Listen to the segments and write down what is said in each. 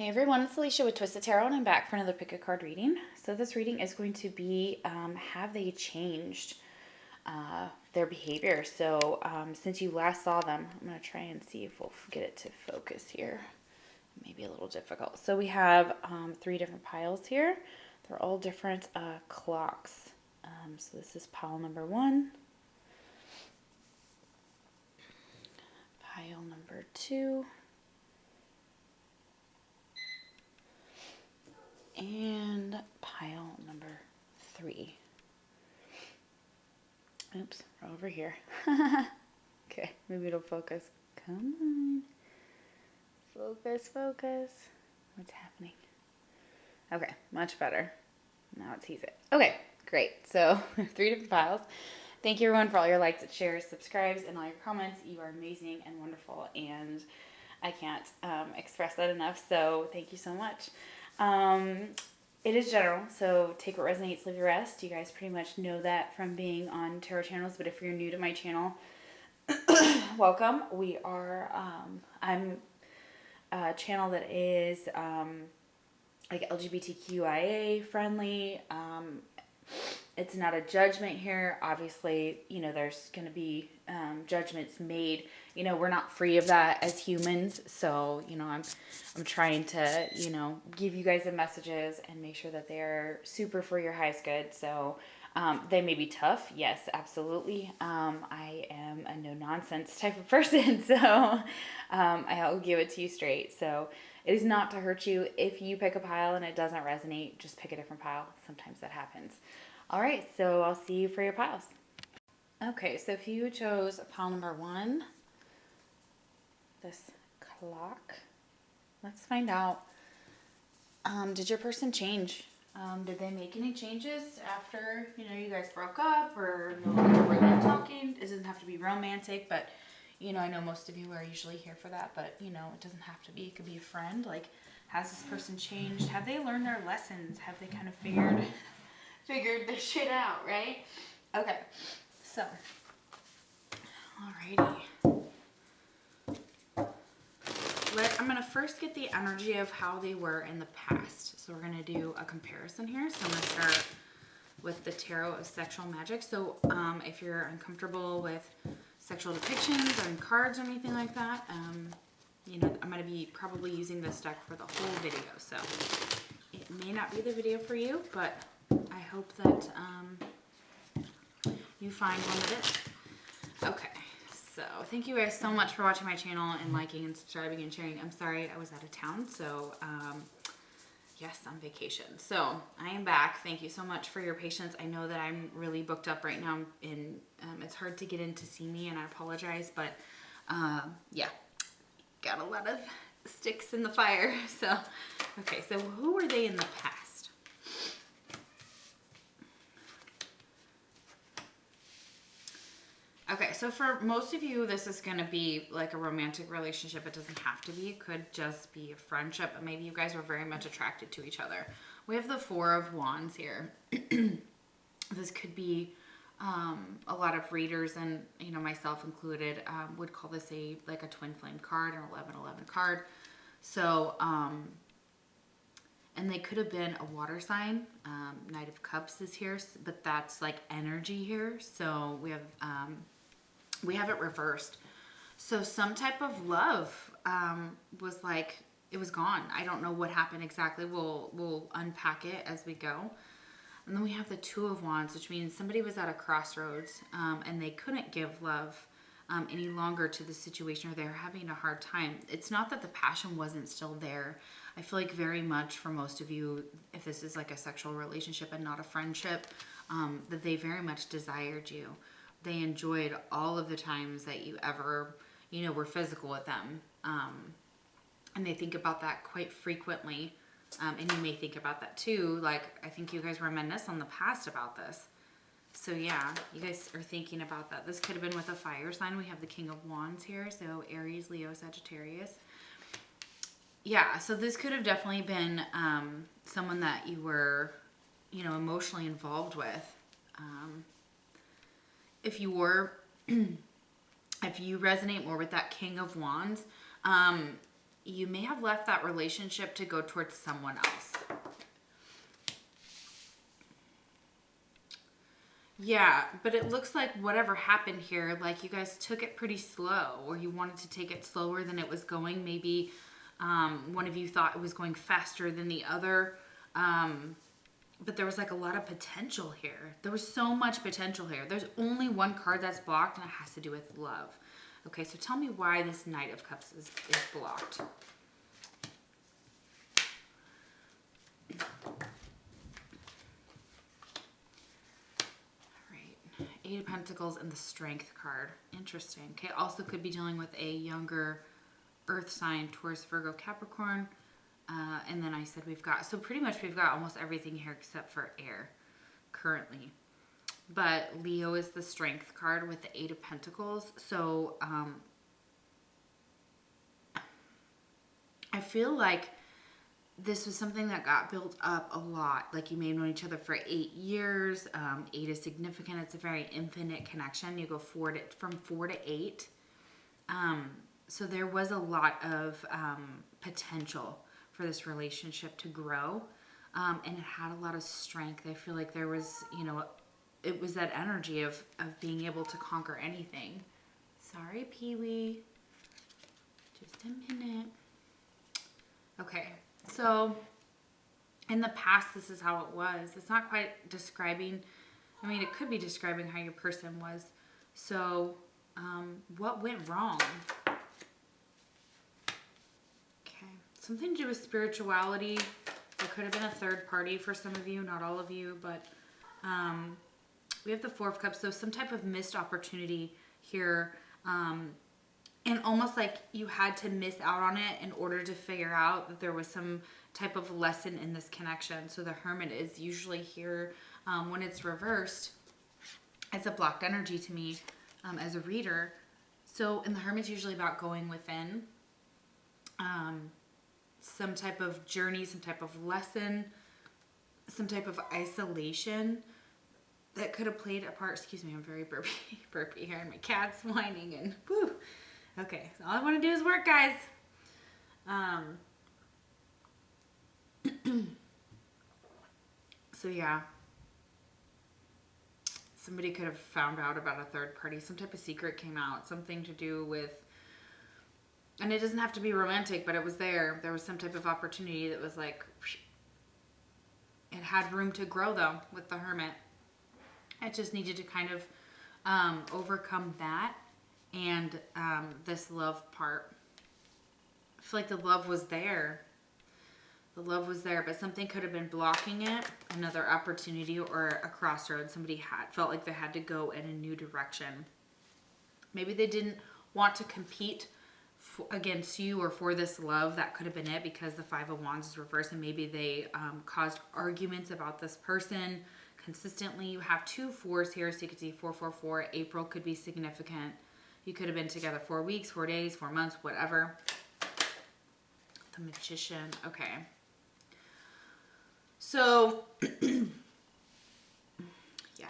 Hey everyone, it's Alicia with Twisted Tarot, and I'm back for another Puckett card reading. So this reading is going to be, have they changed their behavior? So since you last saw them, I'm going to try and see if we'll get it to focus here. Maybe a little difficult. So we have 3 different piles here. They're all different clocks. So this is pile number 1. Pile number 2. And pile number 3. Oops, we're over here. Okay, maybe it'll focus. Come on. Focus, focus. What's happening? Okay, much better. Now it sees it. Okay, great. So 3 different piles. Thank you everyone for all your likes, shares, subscribes, and all your comments. You are amazing and wonderful, and I can't express that enough. So thank you so much. It is general, so take what resonates, leave the rest. You guys pretty much know that from being on tarot channels, but if you're new to my channel, welcome. We are, I'm a channel that is, like LGBTQIA friendly. It's not a judgment here. Obviously, you know, there's going to be judgments made. You know, we're not free of that as humans. So, you know, I'm trying to, you know, give you guys the messages and make sure that they're super for your highest good. So, they may be tough. Yes, absolutely. I am a no nonsense type of person. So, I'll give it to you straight. So, it is not to hurt you. If you pick a pile and it doesn't resonate, just pick a different pile. Sometimes that happens. All right, so I'll see you for your piles. Okay, so if you chose pile number 1, this clock, let's find out, did your person change? Did they make any changes after, you know, you guys broke up or no longer were you talking? It doesn't have to be romantic, but, you know, I know most of you are usually here for that, but, you know, it doesn't have to be. It could be a friend. Like, has this person changed? Have they learned their lessons? Have they kind of figured this shit out, right? Okay, so, alrighty. I'm going to first get the energy of how they were in the past. So we're going to do a comparison here. So I'm going to start with the Tarot of Sexual Magic. So if you're uncomfortable with sexual depictions and cards or anything like that, you know, I'm going to be probably using this deck for the whole video. So it may not be the video for you, but I hope that you find one that is. Okay, so thank you guys so much for watching my channel and liking and subscribing and sharing. I'm sorry I was out of town, so yes, on vacation. So I am back. Thank you so much for your patience. I know that I'm really booked up right now, and it's hard to get in to see me, and I apologize, but yeah, got a lot of sticks in the fire. So, okay, so who were they in the past? Okay, so for most of you, this is going to be like a romantic relationship. It doesn't have to be. It could just be a friendship. But maybe you guys were very much attracted to each other. We have the 4 of Wands here. This could be a lot of readers, and you know, myself included, would call this like a twin flame card, an 11-11 card. So, and they could have been a water sign. Knight of Cups is here, but that's like energy here. So we have it reversed. So some type of love was like, it was gone. I don't know what happened exactly. We'll unpack it as we go. And then we have the 2 of Wands, which means somebody was at a crossroads and they couldn't give love any longer to the situation, or they're having a hard time. It's not that the passion wasn't still there. I feel like very much for most of you, if this is like a sexual relationship and not a friendship, that they very much desired you. They enjoyed all of the times that you ever, you know, were physical with them. And they think about that quite frequently. And you may think about that too. Like, I think you guys reminisce on the past about this. So yeah, you guys are thinking about that. This could have been with a fire sign. We have the King of Wands here. So Aries, Leo, Sagittarius. Yeah, so this could have definitely been someone that you were, you know, emotionally involved with. If you were, if you resonate more with that King of Wands, you may have left that relationship to go towards someone else. Yeah, but it looks like whatever happened here, like you guys took it pretty slow, or you wanted to take it slower than it was going. Maybe one of you thought it was going faster than the other. But there was like a lot of potential here. There was so much potential here. There's only one card that's blocked, and it has to do with love. Okay, so tell me why this Knight of Cups is blocked. Eight of Pentacles and the Strength card. Interesting. Okay, also could be dealing with a younger earth sign, Taurus, Virgo, Capricorn. And then I said we've got, so pretty much we've got almost everything here except for air currently. But Leo is the Strength card with the Eight of Pentacles. So I feel like this was something that got built up a lot. Like you may have known each other for 8 years. 8 is significant. It's a very infinite connection. You go from 4 to 8. So there was a lot of potential for this relationship to grow. And it had a lot of strength. I feel like there was, you know, it was that energy of being able to conquer anything. Sorry, Pee-wee. Just a minute. Okay. So, in the past, this is how it was. It's not quite describing, I mean, it could be describing how your person was. So, what went wrong? Okay. Something to do with spirituality. There could have been a third party for some of you, not all of you, but we have the Four of Cups. So, some type of missed opportunity here. And almost like you had to miss out on it in order to figure out that there was some type of lesson in this connection. So the Hermit is usually here when it's reversed. It's a blocked energy to me as a reader. So, and the Hermit's usually about going within. Some type of journey, some type of lesson, some type of isolation that could have played a part. Excuse me, I'm very burpy here, and my cat's whining and whoo. Okay, so all I want to do is work, guys. So yeah, somebody could have found out about a third party. Some type of secret came out, something to do with, and it doesn't have to be romantic, but it was there. There was some type of opportunity that was like, it had room to grow though with the Hermit. It just needed to kind of overcome that. And this love part. I feel like the love was there. The love was there, but something could have been blocking it. Another opportunity or a crossroad. Somebody felt like they had to go in a new direction. Maybe they didn't want to compete against you or for this love. That could have been it, because the Five of Wands is reversed, and maybe they caused arguments about this person consistently. You have 2 4s here, so you could see 444. April could be significant. You could have been together 4 weeks, 4 days, 4 months, whatever. The Magician. Okay. So, yeah.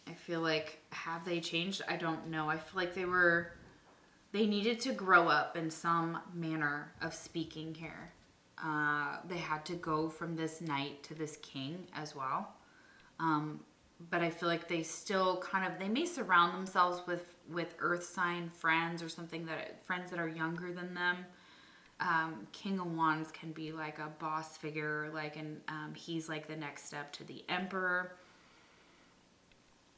I feel like, have they changed? I don't know. I feel like they needed to grow up in some manner of speaking here. They had to go from this Knight to this King as well. But I feel like they still they may surround themselves with earth sign friends or something, friends that are younger than them. King of Wands can be like a boss figure, and he's like the next step to the Emperor.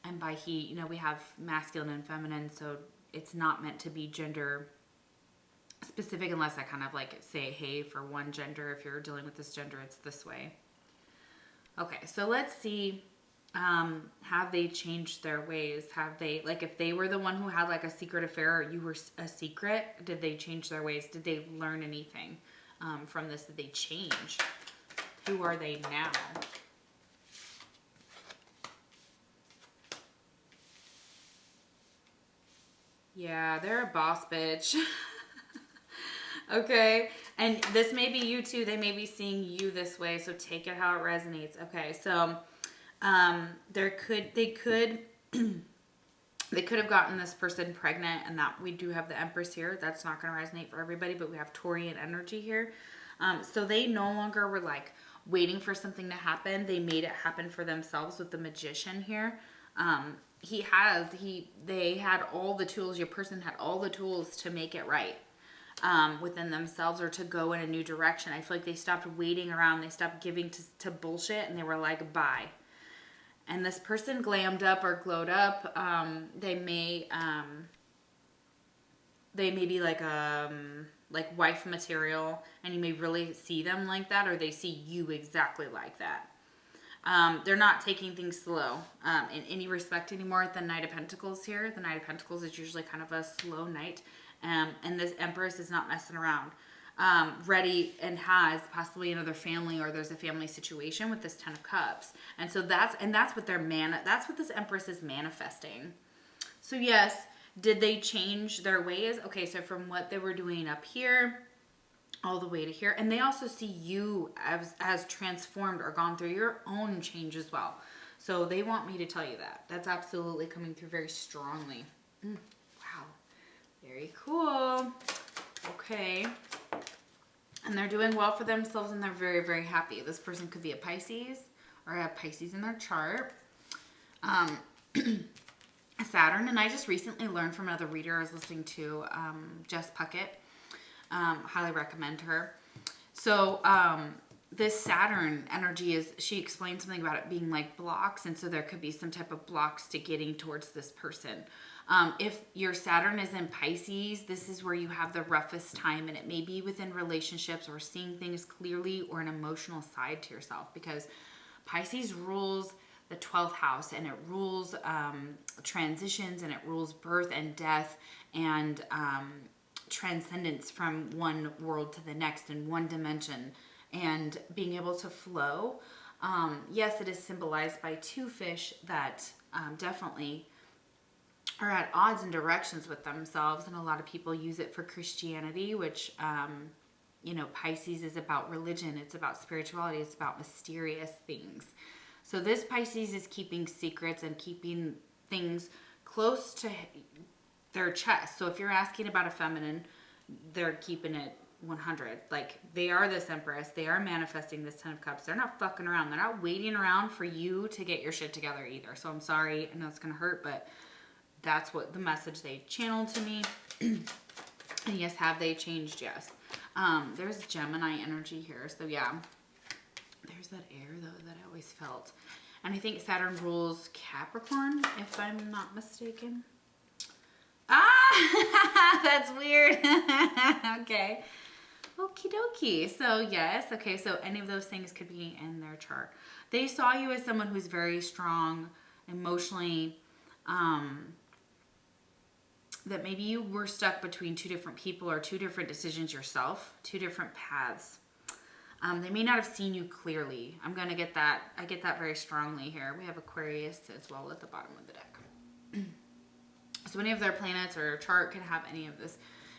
And by he, we have masculine and feminine, so it's not meant to be gender specific unless I kind of say, hey, for one gender, if you're dealing with this gender, it's this way. Okay, so let's see. Have they changed their ways? Have they, if they were the one who had a secret affair, or you were a secret, did they change their ways? Did they learn anything from this? Did they change? Who are they now? Yeah, they're a boss bitch. Okay, and this may be you too. They may be seeing you this way, so take it how it resonates. Okay, so they could They could have gotten this person pregnant, and that we do have the Empress here. That's not going to resonate for everybody, but we have Taurian energy here. So they no longer were like waiting for something to happen. They made it happen for themselves with the Magician here. They had all the tools. Your person had all the tools to make it right within themselves, or to go in a new direction. I feel like they stopped waiting around. They stopped giving to bullshit, and they were like, bye. And this person glammed up or glowed up. They may be like wife material, and you may really see them like that, or they see you exactly like that. They're not taking things slow in any respect anymore. The Knight of Pentacles here. The Knight of Pentacles is usually kind of a slow knight. And this Empress is not messing around. Ready and has possibly another family, or there's a family situation with this 10 of Cups. And so that's what that's what this Empress is manifesting. So yes, did they change their ways? Okay, so from what they were doing up here all the way to here, and they also see you as transformed or gone through your own change as well. So they want me to tell you that. That's absolutely coming through very strongly. Wow. Very cool. Okay. And they're doing well for themselves, and they're very, very happy. This person could be a Pisces or have Pisces in their chart. Saturn, and I just recently learned from another reader I was listening to, Jess Puckett. Highly recommend her. So this Saturn energy she explained something about it being like blocks, and so there could be some type of blocks to getting towards this person. If your Saturn is in Pisces, this is where you have the roughest time, and it may be within relationships or seeing things clearly, or an emotional side to yourself, because Pisces rules the 12th house, and it rules transitions, and it rules birth and death, and transcendence from one world to the next in one dimension, and being able to flow. Yes, it is symbolized by two fish that definitely are at odds and directions with themselves, and a lot of people use it for Christianity, which Pisces is about religion, it's about spirituality, it's about mysterious things. So this Pisces is keeping secrets and keeping things close to their chest. So if you're asking about a feminine, they're keeping it 100. Like, they are this Empress, they are manifesting this 10 of Cups. They're not fucking around. They're not waiting around for you to get your shit together either. So I'm sorry, I know it's gonna hurt, but that's what the message they channeled to me. And yes, have they changed? Yes. There's Gemini energy here. So yeah, there's that air though that I always felt. And I think Saturn rules Capricorn, if I'm not mistaken. Ah, that's weird. Okay. Okie dokie. So yes. Okay. So any of those things could be in their chart. They saw you as someone who's very strong emotionally, that maybe you were stuck between two different people or two different decisions yourself, two different paths. They may not have seen you clearly. I'm going to get that. I get that very strongly here. We have Aquarius as well at the bottom of the deck. So any of their planets or chart can have any of this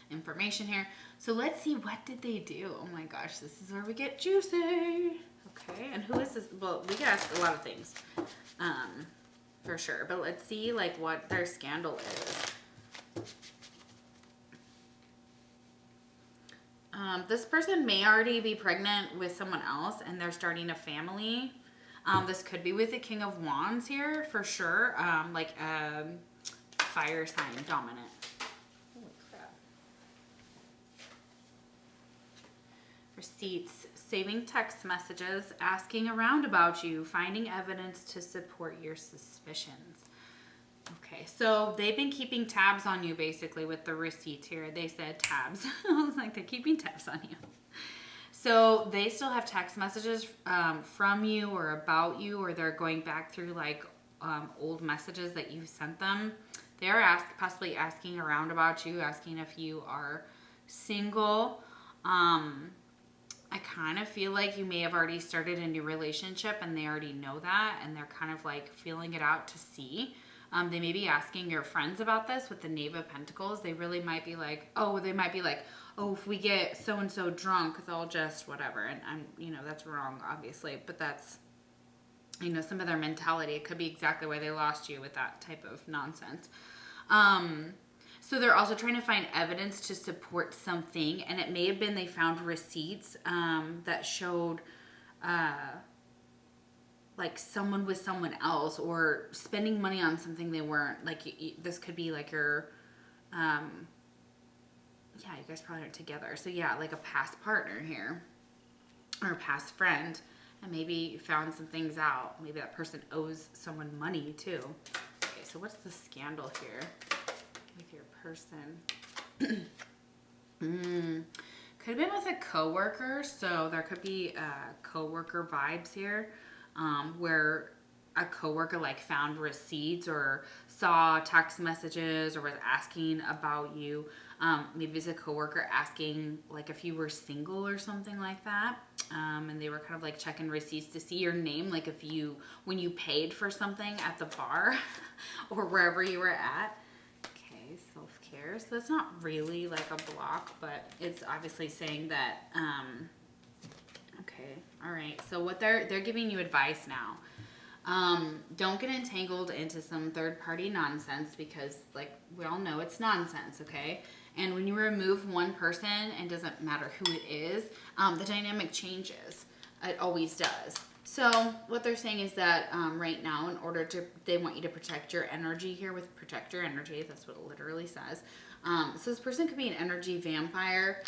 information here. So let's see, what did they do? Oh my gosh, this is where we get juicy. Okay, and who is this? Well, we could ask a lot of things, for sure. But let's see, like, what their scandal is. This person may already be pregnant with someone else, and they're starting a family. This could be with the King of Wands here, for sure. Like a fire sign dominant. Holy crap. Receipts, saving text messages, asking around about you, finding evidence to support your suspicions. Okay, so they've been keeping tabs on you basically with the receipts here. They said tabs. I was like, they're keeping tabs on you. So they still have text messages from you or about you, or they're going back through like old messages that you sent them. They're possibly asking around about you, asking if you are single. I kind of feel like you may have already started a new relationship and they already know that, and they're kind of like feeling it out to see. They may be asking your friends about this with the Knave of Pentacles. They really might be like, oh, if we get so-and-so drunk, they'll just whatever. And that's wrong, obviously. But that's, some of their mentality. It could be exactly why they lost you with that type of nonsense. So they're also trying to find evidence to support something, and it may have been they found receipts that showed like someone with someone else, or spending money on something they weren't. Like this could be like your, yeah, you guys probably aren't together. So yeah, like a past partner here, or a past friend, and maybe you found some things out. Maybe that person owes someone money too. Okay, so what's the scandal here with your person? Could have been with a coworker, so there could be coworker vibes here, where a coworker like found receipts or saw text messages or was asking about you. Maybe it's a coworker asking like if you were single or something like that, and they were kind of like checking receipts to see your name, like if you, when you paid for something at the bar or wherever you were at. Self-care. So that's not really like a block, but it's obviously saying that, okay, all right. So what they're giving you advice now. Don't get entangled into some third-party nonsense, because like we all know it's nonsense, okay? And when you remove one person, and it doesn't matter who it is, the dynamic changes. It always does. So what they're saying is that right now, in order to, they want you to protect your energy here with protect your energy. That's what it literally says. So this person could be an energy vampire,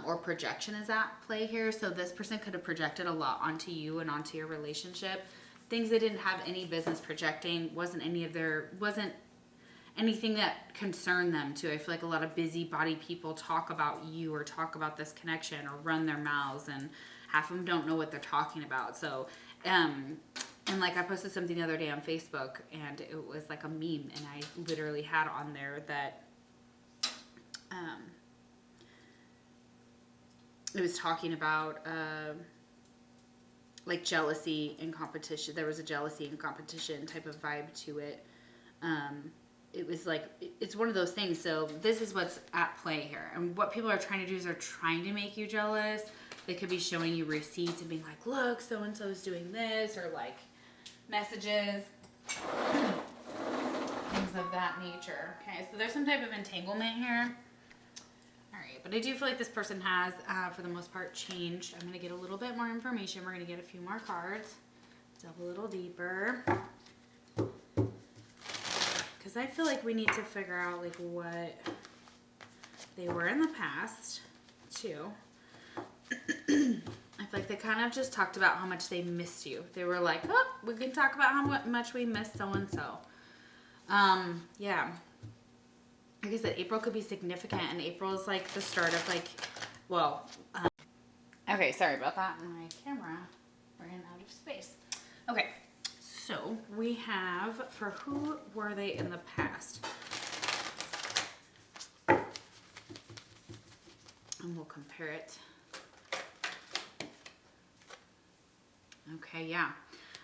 or projection is at play here. So this person could have projected a lot onto you and onto your relationship. Things they didn't have any business projecting. Wasn't anything that concerned them too. I feel like a lot of busybody people talk about you or talk about this connection or run their mouths, and half of them don't know what they're talking about. So, and like I posted something the other day on Facebook, and it was like a meme, and I literally had on there that it was talking about like jealousy and competition. There was a jealousy and competition type of vibe to it. It was like, it's one of those things. So this is what's at play here. And what people are trying to do is they're trying to make you jealous. They could be showing you receipts and being like, look, so-and-so is doing this, or like messages, things of that nature. Okay, so there's some type of entanglement here. All right, but I do feel like this person has, for the most part, changed. I'm going to get a little bit more information. We're going to get a few more cards, delve a little deeper. Because I feel like we need to figure out like what they were in the past, too. I feel like they kind of just talked about how much they missed you. They were like, oh, we can talk about how much we miss so-and-so. Yeah. Like I said, April could be significant, and April is like the start of like, well, okay, sorry about that. My camera ran out of space. Okay, so we have, for who were they in the past? And we'll compare it. Okay, yeah.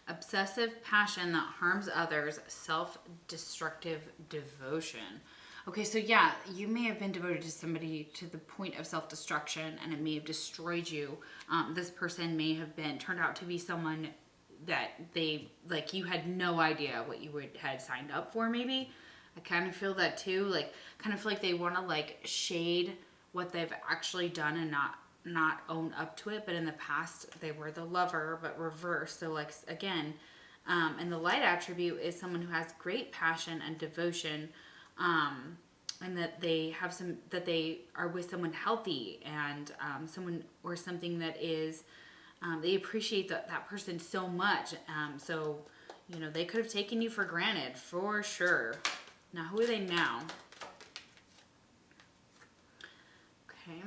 Obsessive passion that harms others, self-destructive devotion. Okay, so yeah, you may have been devoted to somebody to the point of self-destruction, and it may have destroyed you. This person may have turned out to be someone that they, like, you had no idea what you had signed up for, maybe. I kind of feel that too. Like, kind of feel like they want to, like, shade what they've actually done and not own up to it. But in the past, they were the lover, but reversed. So, like, again, and the light attribute is someone who has great passion and devotion, and that they are with someone healthy, and someone or something that is, they appreciate that person so much. So, you know, they could have taken you for granted, for sure. Now, who are they now? Okay.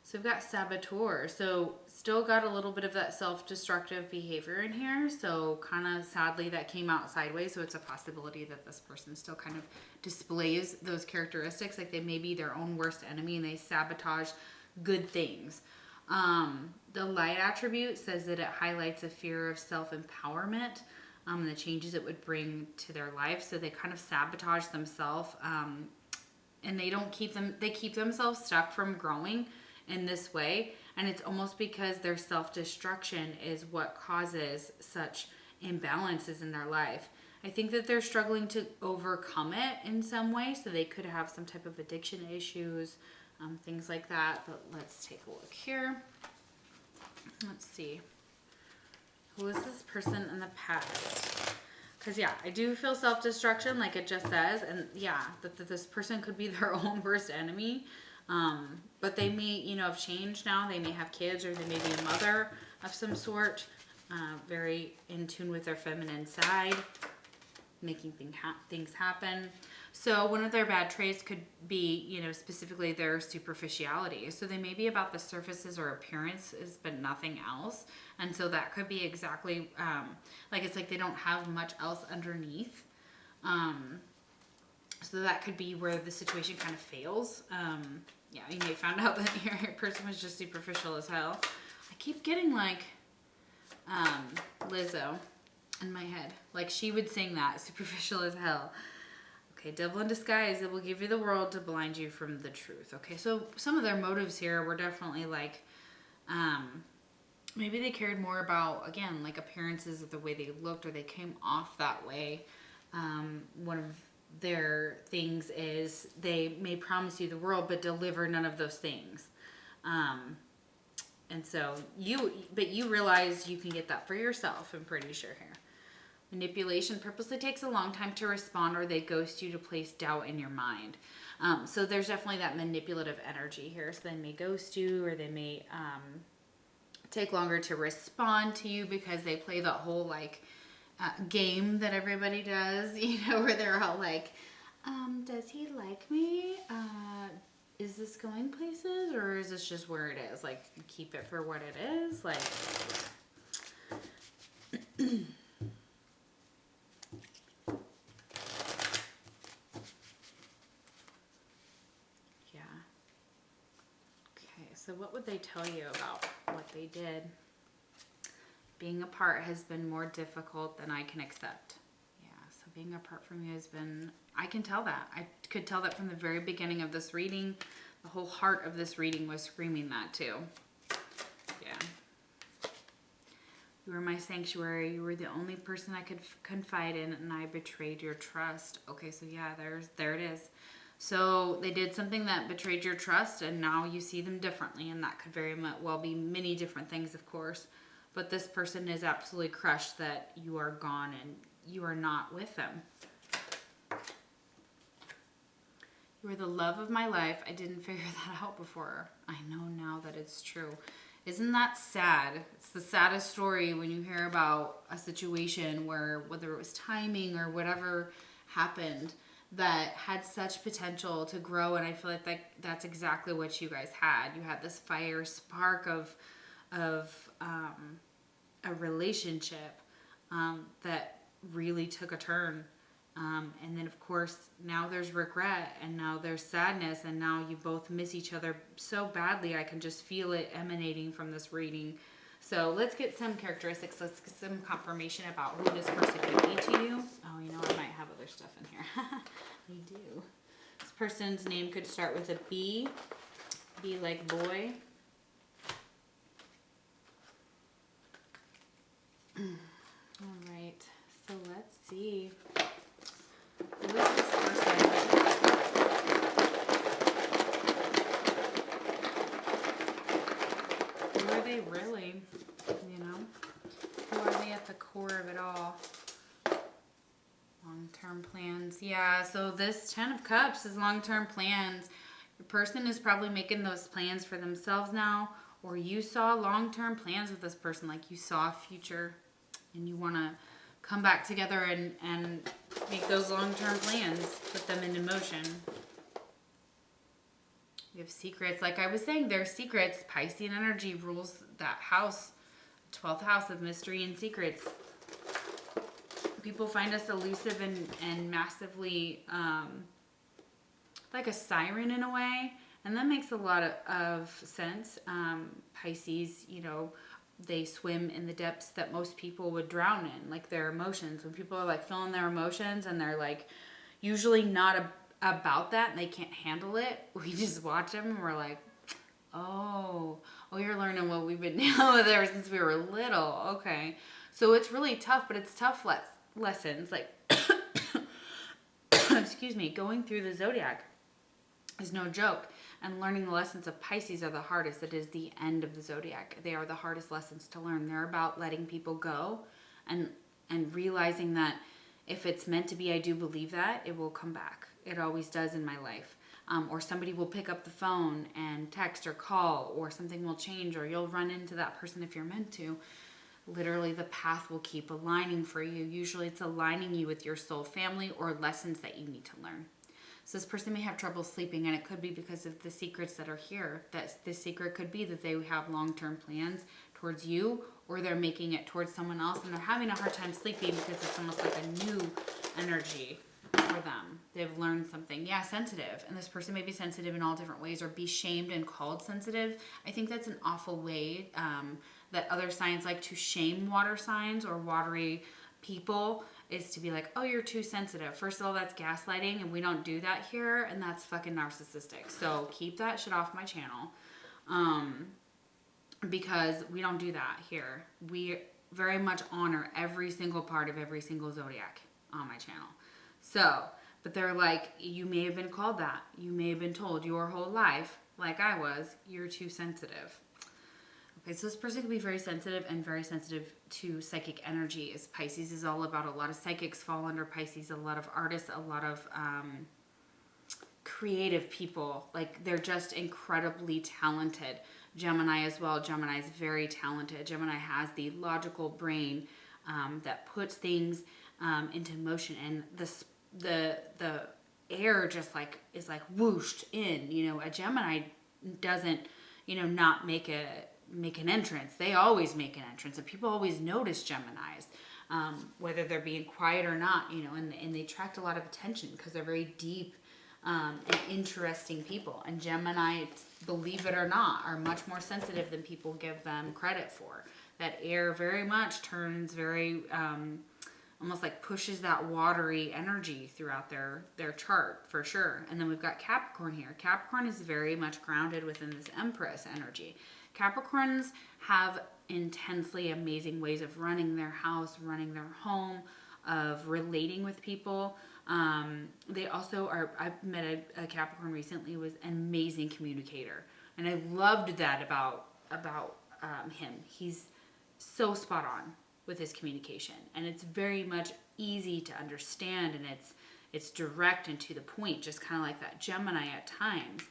So we've got saboteur. So still got a little bit of that self-destructive behavior in here. So kind of sadly that came out sideways. So it's a possibility that this person still kind of displays those characteristics. Like they may be their own worst enemy and they sabotage good things. The light attribute says that it highlights a fear of self-empowerment, and the changes it would bring to their life. So they kind of sabotage themselves, and they keep themselves stuck from growing in this way. And it's almost because their self-destruction is what causes such imbalances in their life. I think that they're struggling to overcome it in some way. So they could have some type of addiction issues, things like that. But let's take a look here. Let's see. Who is this person in the past? Because, yeah, I do feel self-destruction, like it just says. And, yeah, that this person could be their own worst enemy. But they may, you know, have changed now. They may have kids, or they may be a mother of some sort. Very in tune with their feminine side, making things happen. So one of their bad traits could be, you know, specifically their superficiality. So they may be about the surfaces or appearances, but nothing else. And so that could be exactly, like it's like they don't have much else underneath. So that could be where the situation kind of fails. Yeah, you may find out that your person was just superficial as hell. I keep getting like Lizzo in my head. Like she would sing that, superficial as hell. Okay, devil in disguise, it will give you the world to blind you from the truth. Okay, so some of their motives here were definitely like, maybe they cared more about, again, like appearances of the way they looked, or they came off that way. One of their things is they may promise you the world, but deliver none of those things. And so you realize you can get that for yourself, I'm pretty sure here. Manipulation purposely takes a long time to respond, or they ghost you to place doubt in your mind. So there's definitely that manipulative energy here. So they may ghost you, or they may take longer to respond to you because they play that whole like game that everybody does, you know, where they're all like, does he like me? Is this going places, or is this just where it is? Like, keep it for what it is. Like, yeah. Okay, so what would they tell you about what they did? Being apart has been more difficult than I can accept. Yeah, so being apart from you has been, I can tell that. I could tell that from the very beginning of this reading. The whole heart of this reading was screaming that too. Yeah. You were my sanctuary. You were the only person I could confide in, and I betrayed your trust. Okay, so yeah, there it is. So they did something that betrayed your trust, and now you see them differently, and that could very well be many different things, of course. But this person is absolutely crushed that you are gone and you are not with them. You were the love of my life. I didn't figure that out before. I know now that it's true. Isn't that sad? It's the saddest story when you hear about a situation where, whether it was timing or whatever happened, that had such potential to grow. And I feel like that's exactly what you guys had. You had this fire spark of a relationship that really took a turn. And then, of course, now there's regret, and now there's sadness, and now you both miss each other so badly. I can just feel it emanating from this reading. So let's get some characteristics. Let's get some confirmation about who this person could be to you. Oh, you know, I might have other stuff in here. We do. This person's name could start with a B. B like boy. All right. So let's see. Who is this person? Who are they really? You know? Who are they at the core of it all? Long-term plans. Yeah, so this 10 of Cups is long-term plans. Your person is probably making those plans for themselves now, or you saw long-term plans with this person, like you saw a future and you want to come back together and make those long-term plans, put them into motion. You have secrets. Like I was saying, there's secrets. Piscean energy rules that house, 12th house of mystery and secrets. People find us elusive and massively like a siren in a way. And that makes a lot of sense. Pisces, you know, they swim in the depths that most people would drown in, like their emotions. When people are like feeling their emotions and they're like usually not about that and they can't handle it, we just watch them and we're like, oh, you're learning what we've been dealing with ever since we were little. Okay. So it's really tough, but it's tough lessons, like, excuse me, going through the zodiac is no joke. And learning the lessons of Pisces are the hardest. It is the end of the zodiac. They are the hardest lessons to learn. They're about letting people go and realizing that if it's meant to be, I do believe that, it will come back. It always does in my life. Or somebody will pick up the phone and text or call, or something will change, or you'll run into that person if you're meant to. Literally, the path will keep aligning for you. Usually it's aligning you with your soul family or lessons that you need to learn. So this person may have trouble sleeping, and it could be because of the secrets that are here. That this secret could be that they have long-term plans towards you, or they're making it towards someone else, and they're having a hard time sleeping because it's almost like a new energy for them. They've learned something. Yeah, sensitive. And this person may be sensitive in all different ways, or be shamed and called sensitive. I think that's an awful way that other signs like to shame water signs or watery people, is to be like, oh, you're too sensitive. First of all, that's gaslighting, and we don't do that here, and that's fucking narcissistic. So keep that shit off my channel, because we don't do that here. We very much honor every single part of every single zodiac on my channel. So, but they're like, you may have been called that. You may have been told your whole life, like I was, you're too sensitive. Okay, so this person can be very sensitive and very sensitive to psychic energy. As Pisces is all about, a lot of psychics fall under Pisces, a lot of artists, a lot of creative people. Like, they're just incredibly talented. Gemini as well. Gemini is very talented. Gemini has the logical brain that puts things into motion, and the air just like is like whooshed in. You know, a Gemini doesn't, you know, not make an entrance. They always make an entrance, and people always notice Geminis, whether they're being quiet or not, you know, and they attract a lot of attention because they're very deep and interesting people. And Gemini, believe it or not, are much more sensitive than people give them credit for. That air very much turns very, almost like pushes that watery energy throughout their chart, for sure. And then we've got Capricorn here. Capricorn is very much grounded within this Empress energy. Capricorns have intensely amazing ways of running their house, running their home, of relating with people. They also are, I met a Capricorn recently, was an amazing communicator. And I loved that about him. He's so spot on with his communication, and it's very much easy to understand, and it's direct and to the point, just kind of like that Gemini at times.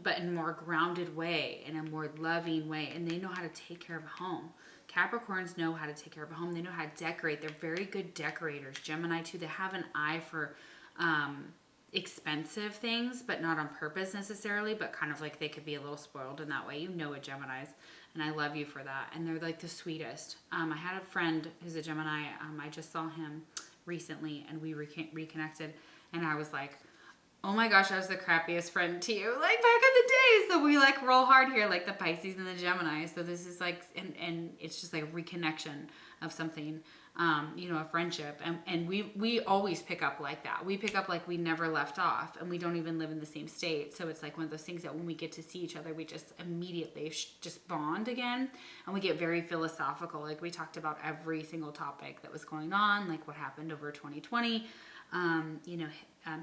But in a more grounded way, in a more loving way, and they know how to take care of a home. Capricorns know how to take care of a home. They know how to decorate. They're very good decorators. Gemini too, they have an eye for expensive things, but not on purpose necessarily, but kind of like they could be a little spoiled in that way. You know it, Geminis, and I love you for that. And they're like the sweetest. I had a friend who's a Gemini. I just saw him recently, and we reconnected, and I was like, oh my gosh, I was the crappiest friend to you, like back in the day. So we like roll hard here, like the Pisces and the Gemini. So this is like, and it's just like a reconnection of something, you know, a friendship. And we always pick up like that. We pick up like we never left off, and we don't even live in the same state. So it's like one of those things that when we get to see each other, we just immediately just bond again. And we get very philosophical. Like we talked about every single topic that was going on, like what happened over 2020, you know,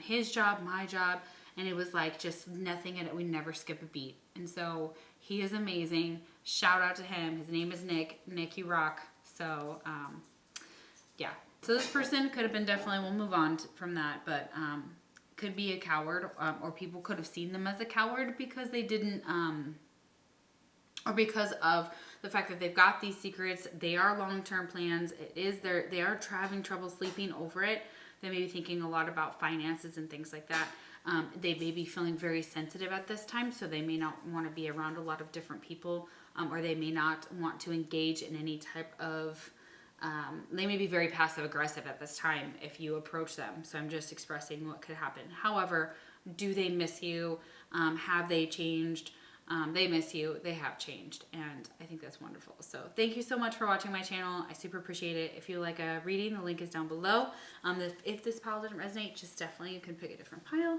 his job, my job, and it was like just nothing in it. We never skip a beat. And so he is amazing. Shout out to him. His name is Nick. Nick, you rock. So, yeah. So this person could have been definitely, we'll move on from that, but could be a coward, or people could have seen them as a coward because they didn't, or because of the fact that they've got these secrets. They are long-term plans. They are having trouble sleeping over it. They may be thinking a lot about finances and things like that. They may be feeling very sensitive at this time, so they may not want to be around a lot of different people, or they may not want to engage in any type of, they may be very passive aggressive at this time if you approach them. So I'm just expressing what could happen. However, do they miss you? Have they changed? They miss you. They have changed. And I think that's wonderful. So thank you so much for watching my channel. I super appreciate it. If you like a reading, the link is down below. If this pile didn't resonate, just definitely you can pick a different pile.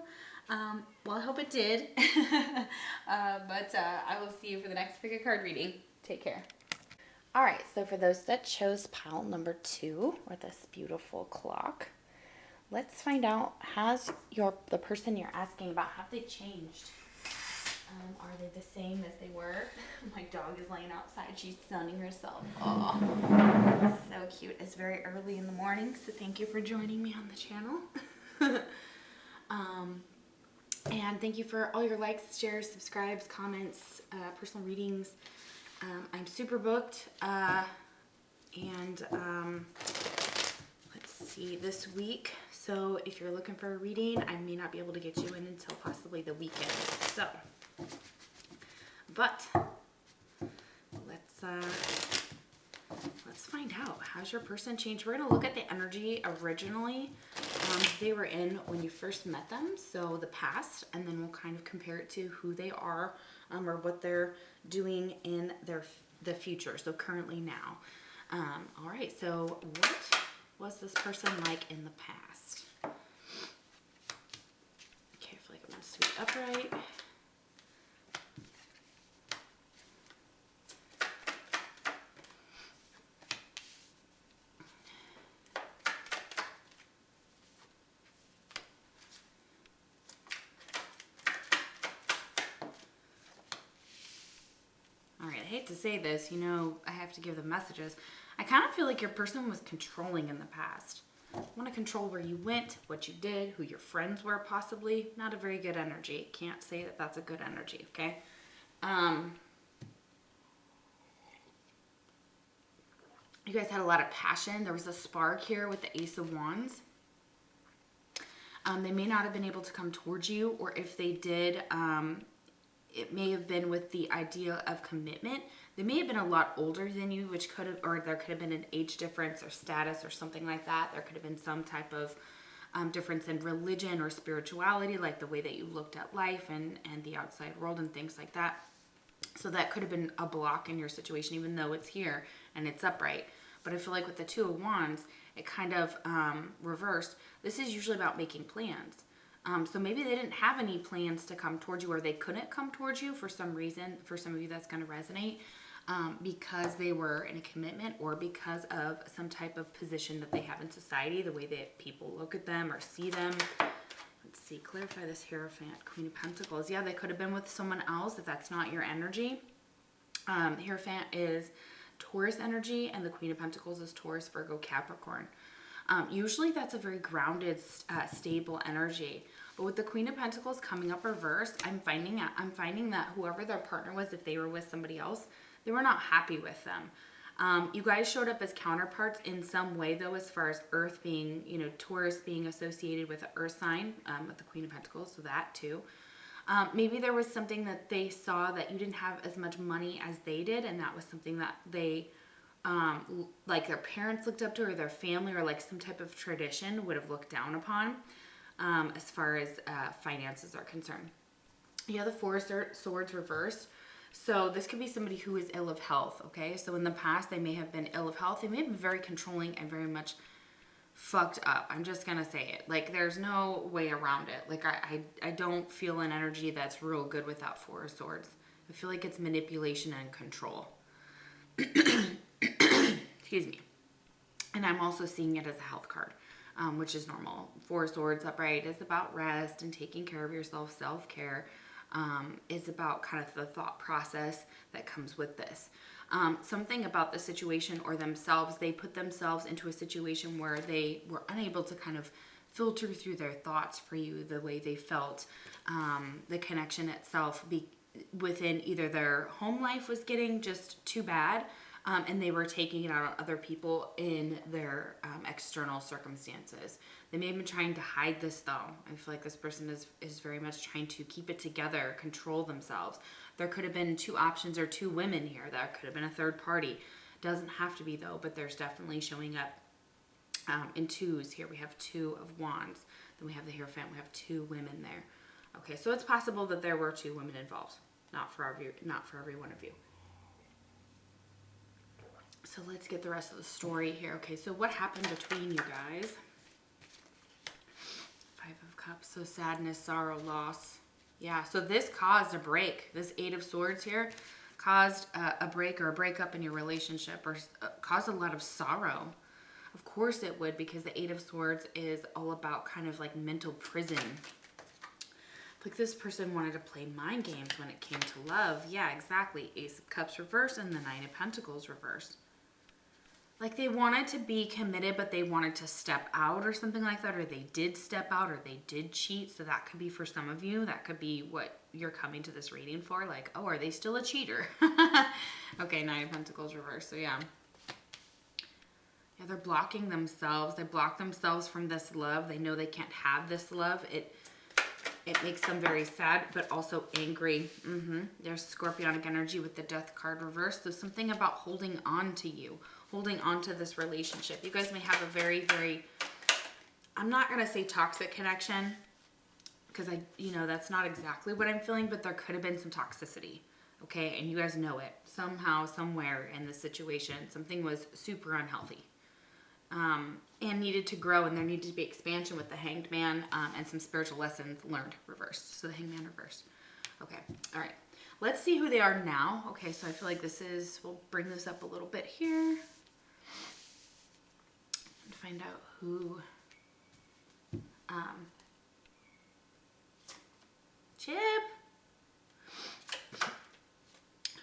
Well, I hope it did. But I will see you for the next pick a card reading. Take care. All right, so for those that chose pile number 2, or this beautiful clock, let's find out, has the person you're asking about, have they changed? Are they the same as they were? My dog is laying outside. She's sunning herself. Oh, so cute. It's very early in the morning, so thank you for joining me on the channel. And thank you for all your likes, shares, subscribes, comments, personal readings. I'm super booked. Let's see, this week. So if you're looking for a reading, I may not be able to get you in until possibly the weekend. So, but let's find out. How's your person changed? We're gonna look at the energy originally they were in when you first met them, so the past, and then we'll kind of compare it to who they are, or what they're doing in the future, so currently now. All right, so what was this person like in the past? Okay, I feel like it wants to be upright. I hate to say this, you know, I have to give the messages. I kind of feel like your person was controlling in the past. Want to control where you went, what you did, who your friends were possibly. Not a very good energy. Can't say that that's a good energy, okay? You guys had a lot of passion. There was a spark here with the Ace of Wands. They may not have been able to come towards you, or if they did, it may have been with the idea of commitment. They may have been a lot older than you, which could have, or there could have been an age difference or status or something like that. There could have been some type of difference in religion or spirituality, like the way that you looked at life and the outside world and things like that. So that could have been a block in your situation, even though it's here and it's upright. But I feel like with the Two of Wands, it kind of reversed. This is usually about making plans. So maybe they didn't have any plans to come towards you, or they couldn't come towards you for some reason. For some of you, that's going to resonate because they were in a commitment, or because of some type of position that they have in society, the way that people look at them or see them. Let's see, clarify this Hierophant, Queen of Pentacles. Yeah, they could have been with someone else if that's not your energy. Hierophant is Taurus energy, and the Queen of Pentacles is Taurus, Virgo, Capricorn. Usually that's a very grounded, stable energy. But with the Queen of Pentacles coming up reversed, I'm finding that whoever their partner was, if they were with somebody else, they were not happy with them. You guys showed up as counterparts in some way, though, as far as Earth being, you know, Taurus being associated with the Earth sign, with the Queen of Pentacles, so that too. Maybe there was something that they saw that you didn't have as much money as they did, and that was something that they... like their parents looked up to, or their family, or like some type of tradition would have looked down upon as far as finances are concerned. You have the Four of Swords reversed. So this could be somebody who is ill of health, okay? So in the past, they may have been ill of health. They may have been very controlling and very much fucked up. I'm just going to say it. Like, there's no way around it. Like, I don't feel an energy that's real good with that Four of Swords. I feel like it's manipulation and control. Excuse me. And I'm also seeing it as a health card, which is normal. Four of Swords upright is about rest and taking care of yourself, self-care. Is about kind of the thought process that comes with this. Something about the situation or themselves, they put themselves into a situation where they were unable to kind of filter through their thoughts for you, the way they felt, the connection itself within either their home life was getting just too bad, and they were taking it out on other people in their external circumstances. They may have been trying to hide this, though. I feel like this person is very much trying to keep it together, control themselves. There could have been two options or two women here. There could have been a third party. Doesn't have to be, though, but there's definitely showing up in twos here. We have Two of Wands. Then we have the Hierophant. We have two women there. Okay, so it's possible that there were two women involved. Not for every one of you. So let's get the rest of the story here. Okay, so what happened between you guys? Five of Cups, so sadness, sorrow, loss. Yeah, so this caused a break. This Eight of Swords here, caused a break or a breakup in your relationship, or caused a lot of sorrow. Of course it would, because the Eight of Swords is all about kind of like mental prison. Like this person wanted to play mind games when it came to love. Yeah, exactly. Ace of Cups reversed and the Nine of Pentacles reversed. Like they wanted to be committed, but they wanted to step out or something like that, or they did step out, or they did cheat. So that could be for some of you. That could be what you're coming to this reading for. Like, oh, are they still a cheater? Okay, Nine of Pentacles reversed. So yeah. Yeah, they're blocking themselves. They block themselves from this love. They know they can't have this love. It makes them very sad, but also angry. There's Scorpionic energy with the Death card reversed. So something about holding on to you, holding on to this relationship. You guys may have a very, very, I'm not going to say toxic connection, because that's not exactly what I'm feeling, but there could have been some toxicity. Okay. And you guys know it. Somehow, somewhere in this situation, something was super unhealthy. And needed to grow, and there needed to be expansion with the Hanged Man, and some spiritual lessons learned reversed. So the Hanged Man reversed. Okay. All right. Let's see who they are now. Okay. So I feel like we'll bring this up a little bit here and find out who, Chip,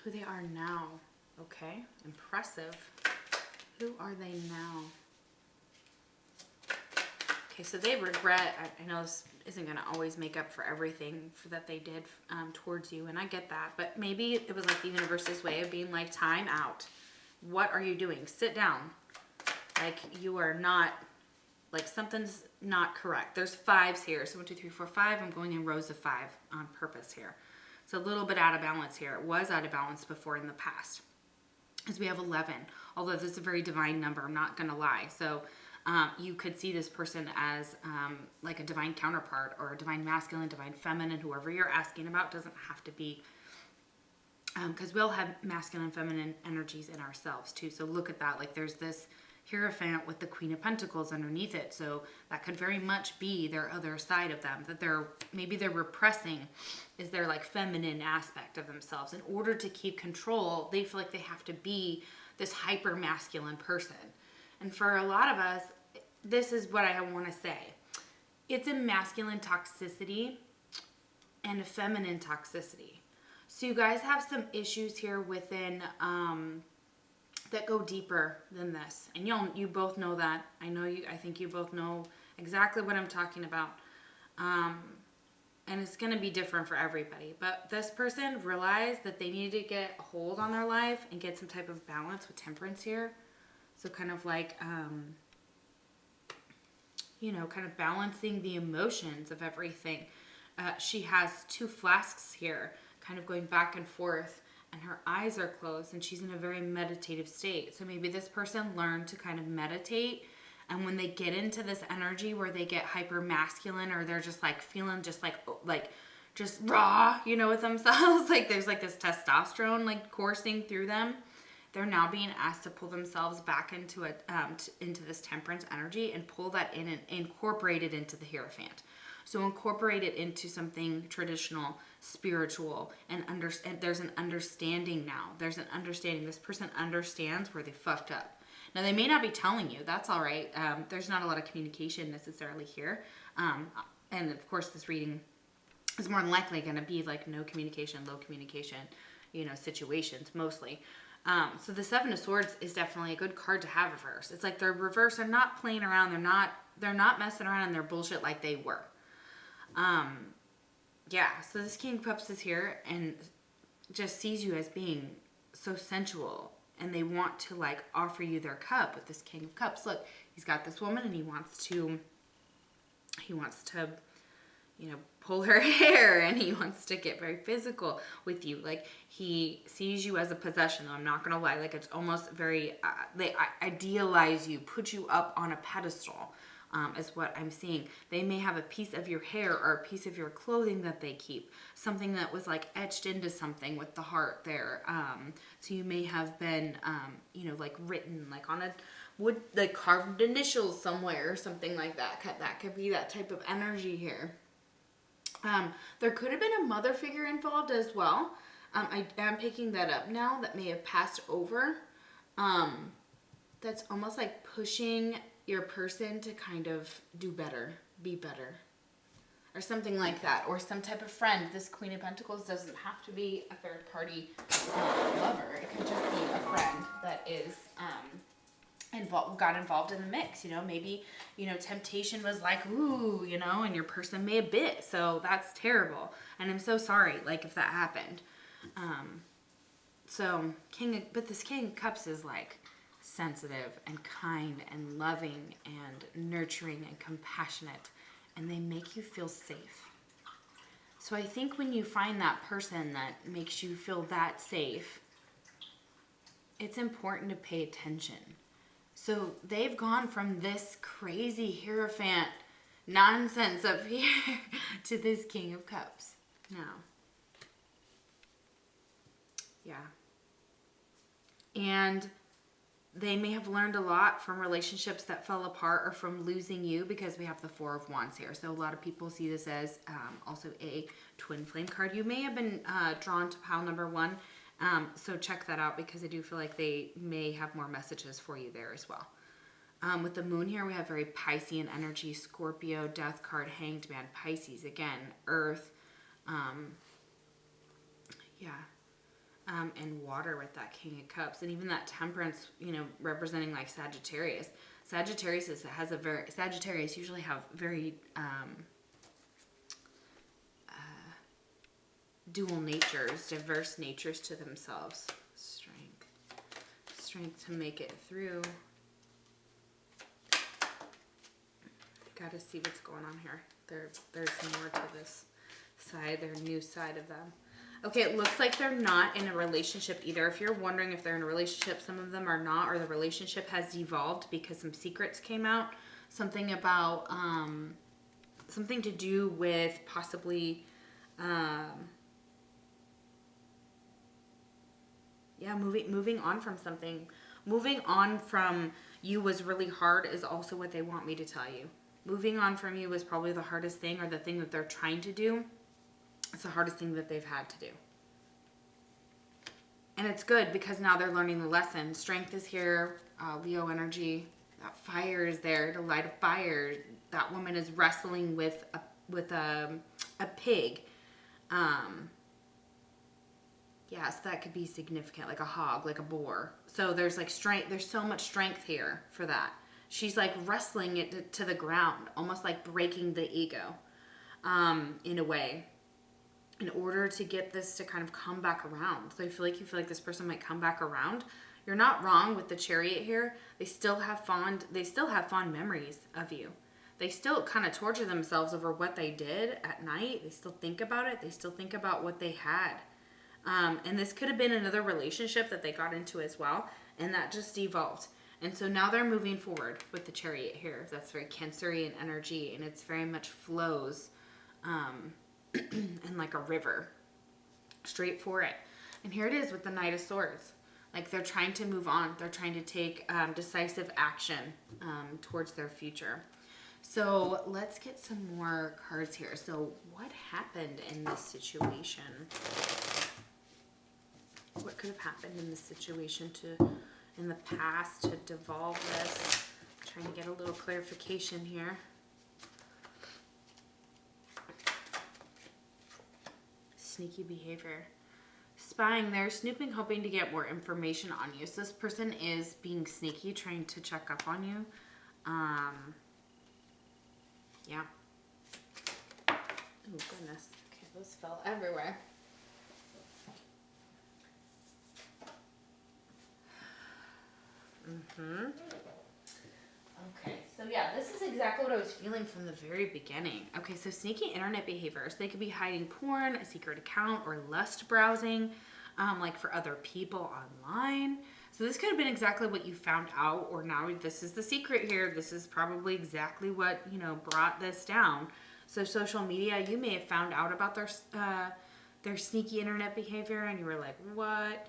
who they are now. Okay. Impressive. Who are they now? Okay, so they regret, I know this isn't going to always make up for everything that they did towards you, and I get that, but maybe it was like the universe's way of being like, time out. What are you doing? Sit down. Like, you are not, like, something's not correct. There's fives here. So 1, 2, 3, 4, 5. I'm going in rows of 5 on purpose here. It's a little bit out of balance here. It was out of balance before in the past. Because we have 11, although this is a very divine number, I'm not going to lie. So you could see this person as like a divine counterpart, or a divine masculine, divine feminine, whoever you're asking about. Doesn't have to be, because we'll have masculine and feminine energies in ourselves too. So look at that. Like there's this Hierophant with the Queen of Pentacles underneath it. So that could very much be their other side of them, that maybe they're repressing is their like feminine aspect of themselves. In order to keep control, they feel like they have to be this hyper masculine person. And for a lot of us, this is what I want to say. It's a masculine toxicity and a feminine toxicity. So you guys have some issues here within that go deeper than this. And you both know that. I think you both know exactly what I'm talking about. And it's going to be different for everybody. But this person realized that they needed to get a hold on their life and get some type of balance with Temperance here. So kind of like, kind of balancing the emotions of everything. She has 2 flasks here, kind of going back and forth, and her eyes are closed, and she's in a very meditative state. So maybe this person learned to kind of meditate, and when they get into this energy where they get hyper masculine, or they're just like feeling just just raw, with themselves, like there's like this testosterone like coursing through them, they're now being asked to pull themselves back into into this Temperance energy and pull that in and incorporate it into the Hierophant. So incorporate it into something traditional, spiritual, and there's an understanding now. There's an understanding. This person understands where they fucked up. Now, they may not be telling you. That's all right. There's not a lot of communication necessarily here. And, of course, this reading is more than likely going to be like no communication, low communication, situations mostly. So the Seven of Swords is definitely a good card to have reverse. It's like they're reverse. They're not playing around. They're not messing around in their bullshit like they were. So this King of Cups is here and just sees you as being so sensual, and they want to like offer you their cup with this King of Cups. Look, he's got this woman and he wants to pull her hair, and he wants to get very physical with you. Like, he sees you as a possession. I'm not gonna lie, like it's almost very they idealize you, put you up on a pedestal. Is what I'm seeing. They may have a piece of your hair or a piece of your clothing that they keep. Something that was like etched into something with the heart there. So you may have been, like written like on a wood, like carved initials somewhere or something like that. That could be that type of energy here. There could have been a mother figure involved as well. I am picking that up now that may have passed over. That's almost like pushing your person to kind of do better, be better, or something like that, or some type of friend. This Queen of Pentacles doesn't have to be a third party lover. It could just be a friend that is got involved in the mix. You know, maybe, you know, temptation was like, ooh, you know, and your person may have bit. So that's terrible. And I'm so sorry, like, if that happened. But this King of Cups is like sensitive and kind and loving and nurturing and compassionate, and they make you feel safe. So I think when you find that person that makes you feel that safe, it's important to pay attention. So they've gone from this crazy Hierophant nonsense up here to this King of Cups now. Yeah. And they may have learned a lot from relationships that fell apart or from losing you, because we have the Four of Wands here. So a lot of people see this as also a twin flame card. You may have been drawn to pile number 1. So check that out, because I do feel like they may have more messages for you there as well. With the Moon here, we have very Piscean energy, Scorpio, Death card, Hanged Man, Pisces, again, Earth, and water with that King of Cups, and even that Temperance, you know, representing like Sagittarius. Sagittarius usually have very dual natures, diverse natures to themselves. Strength to make it through. Gotta see what's going on here. There's more to this side, their new side of them. Okay, it looks like they're not in a relationship either. If you're wondering if they're in a relationship, some of them are not, or the relationship has devolved because some secrets came out. Something about, something to do with possibly, moving on from something. Moving on from you was really hard is also what they want me to tell you. Moving on from you was probably the hardest thing, or the thing that they're trying to do. It's the hardest thing that they've had to do. And it's good, because now they're learning the lesson. Strength is here, Leo energy. That fire is there, to light a fire. That woman is wrestling with a pig. Yeah, so that could be significant, like a hog, like a boar. So there's like strength, there's so much strength here for that. She's like wrestling it to the ground, almost like breaking the ego, in a way, in order to get this to kind of come back around. So I feel like this person might come back around. You're not wrong with the Chariot here. They still have fond memories of you. They still kind of torture themselves over what they did at night. They still think about it. They still think about what they had. And this could have been another relationship that they got into as well, and that just devolved. And so now they're moving forward with the Chariot here. That's very Cancerian energy, and it's very much flows and like a river straight for it. And here it is with the Knight of Swords. Like, they're trying to move on. They're trying to take decisive action towards their future. So let's get some more cards here. So what happened in this situation? What could have happened in this situation in the past to devolve this? I'm trying to get a little clarification here. Sneaky behavior. Spying there, snooping, hoping to get more information on you. So this person is being sneaky, trying to check up on you. Yeah. Oh, goodness. Okay, those fell everywhere. Okay, so yeah, this is exactly what I was feeling from the very beginning. Okay, so sneaky internet behavior. So they could be hiding porn, a secret account, or lust browsing, like for other people online. So this could have been exactly what you found out, or now this is the secret here. This is probably exactly what, you know, brought this down. So social media, you may have found out about their sneaky internet behavior, and you were like, what?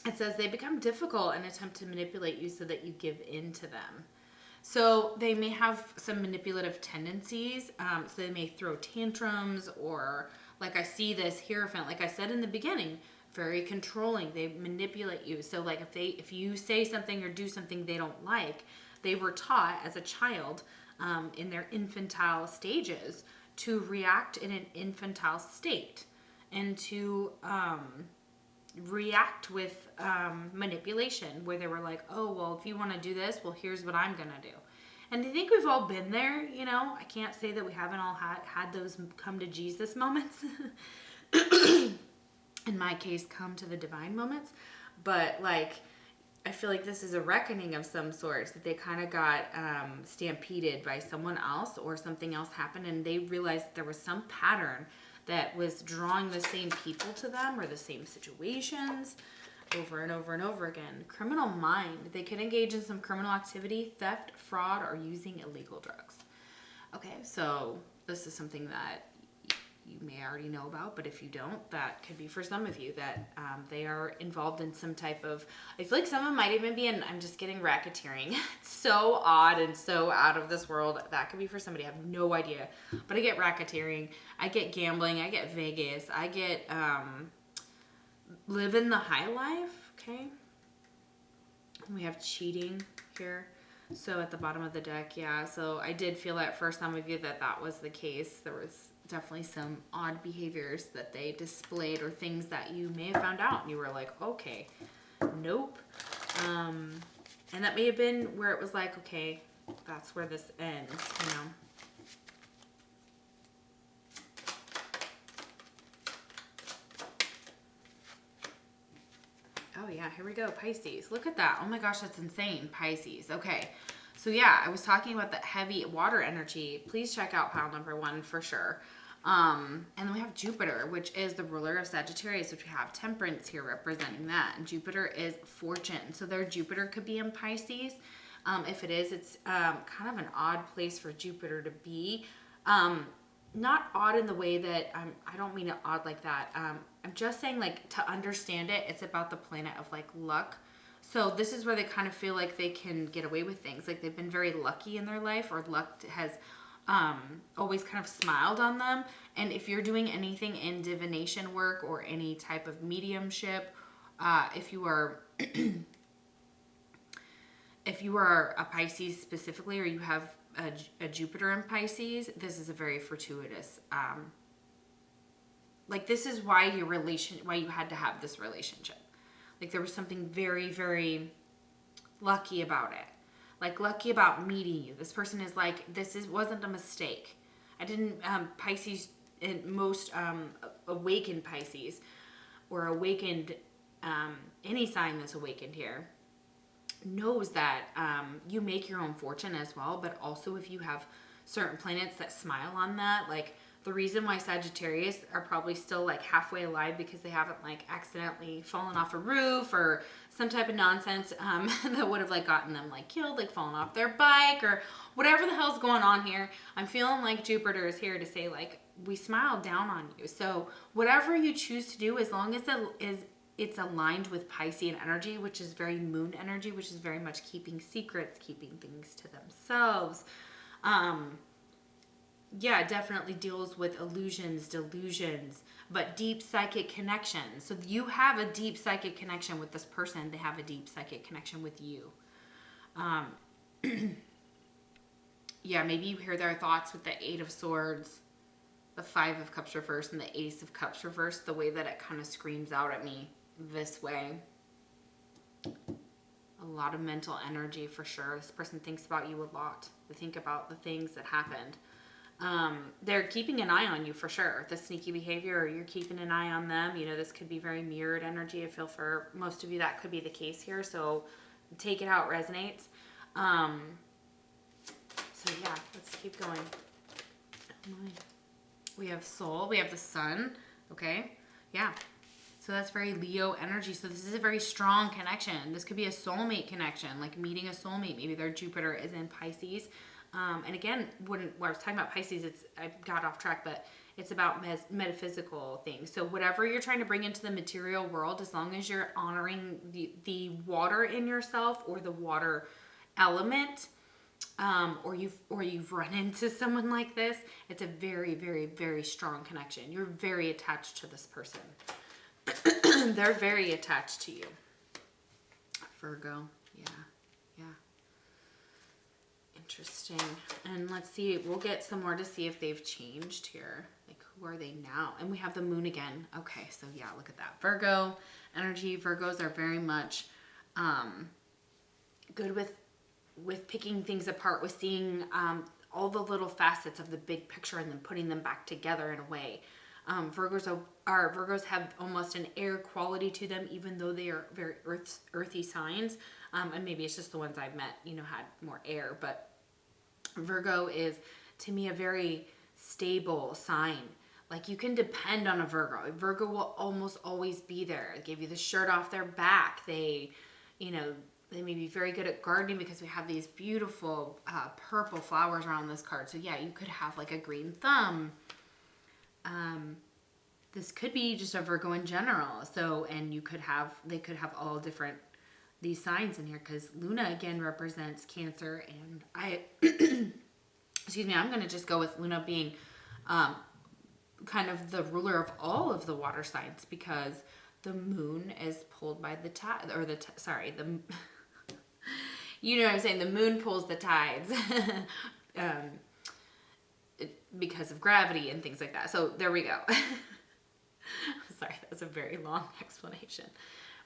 It says they become difficult and attempt to manipulate you so that you give in to them. So they may have some manipulative tendencies. So they may throw tantrums or Like I see this Hierophant, like I said in the beginning, very controlling. They manipulate you. So like if you say something or do something they don't like, they were taught as a child in their infantile stages to react in an infantile state and to react with manipulation, where they were like, oh, well, if you want to do this, well, here's what I'm going to do. And I think we've all been there, you know. I can't say that we haven't all had those come to Jesus moments. In my case, come to the divine moments. But, like, I feel like this is a reckoning of some sorts, that they kind of got stampeded by someone else, or something else happened, and they realized that there was some pattern that was drawing the same people to them, or the same situations over and over and over again. Criminal mind. They can engage in some criminal activity, theft, fraud, or using illegal drugs. Okay, so this is something that you may already know about, but if you don't, that could be for some of you, that they are involved in some type of, I feel like some of them might even be in, I'm just getting racketeering. It's so odd and so out of this world. That could be for somebody. I have no idea. But I get racketeering, I get gambling, I get Vegas, I get living the high life, okay? We have cheating here. So at the bottom of the deck, yeah. So I did feel that for some of you that was the case. There was definitely some odd behaviors that they displayed, or things that you may have found out and you were like, okay, nope. And that may have been where it was like, okay, that's where this ends, you know. Oh yeah, here we go, Pisces. Look at that. Oh my gosh, that's insane, Pisces. Okay, so yeah, I was talking about that heavy water energy. Please check out pile number 1 for sure. And then we have Jupiter, which is the ruler of Sagittarius, which we have Temperance here representing that. And Jupiter is fortune. So their Jupiter could be in Pisces. If it is, it's kind of an odd place for Jupiter to be. Not odd in the way that, I don't mean it odd like that. I'm just saying, like, to understand it, it's about the planet of, like, luck. So this is where they kind of feel like they can get away with things. Like, they've been very lucky in their life, or luck has always kind of smiled on them. And if you're doing anything in divination work or any type of mediumship, if you are a Pisces specifically, or you have a Jupiter in Pisces, this is a very fortuitous, like, this is why why you had to have this relationship. Like, there was something very, very lucky about it. Like, lucky about meeting you. This person is like, wasn't a mistake. I didn't, Pisces, and most awakened Pisces, or awakened, any sign that's awakened here, knows that you make your own fortune as well. But also, if you have certain planets that smile on that, like, the reason why Sagittarius are probably still, like, halfway alive, because they haven't, like, accidentally fallen off a roof or some type of nonsense that would have, like, gotten them, like, killed, like falling off their bike or whatever the hell's going on here. I'm feeling like Jupiter is here to say, like, we smiled down on you. So whatever you choose to do, as long as it's aligned with Piscean energy, which is very moon energy, which is very much keeping secrets, keeping things to themselves. Yeah, it definitely deals with illusions, delusions, but deep psychic connections. So you have a deep psychic connection with this person. They have a deep psychic connection with you. Yeah, maybe you hear their thoughts with the 8 of Swords, the 5 of Cups reversed, and the Ace of Cups reversed, the way that it kind of screams out at me this way. A lot of mental energy for sure. This person thinks about you a lot. They think about the things that happened. They're keeping an eye on you for sure. The sneaky behavior, or you're keeping an eye on them. You know, this could be very mirrored energy. I feel for most of you that could be the case here. So take it how it resonates. So yeah, let's keep going. We have Soul. We have the Sun. Okay. Yeah. So that's very Leo energy. So this is a very strong connection. This could be a soulmate connection, like meeting a soulmate. Maybe their Jupiter is in Pisces. And again, when I was talking about Pisces, I got off track, but it's about metaphysical things. So whatever you're trying to bring into the material world, as long as you're honoring the water in yourself, or the water element, or you've run into someone like this, it's a very, very, very strong connection. You're very attached to this person. They're very attached to you. Virgo, yeah. Interesting. And let's see, we'll get some more to see if they've changed here. Like, who are they now? And we have the moon again. Okay, so yeah, look at that. Virgo energy. Virgos are very much good with picking things apart, with seeing all the little facets of the big picture and then putting them back together in a way. Virgos have almost an air quality to them, even though they are very earthy signs. And maybe it's just the ones I've met, had more air. But Virgo is, to me, a very stable sign. Like, you can depend on a Virgo. A Virgo will almost always be there. They give you the shirt off their back. They may be very good at gardening because we have these beautiful purple flowers around this card. So yeah, you could have like a green thumb. This could be just a Virgo in general. So, and they could have all different, these signs in here, because Luna again represents Cancer, and excuse me, I'm going to just go with Luna being kind of the ruler of all of the water signs, because the moon is pulled by the tide, or you know what I'm saying? The moon pulls the tides because of gravity and things like that. So there we go. Sorry, that was a very long explanation.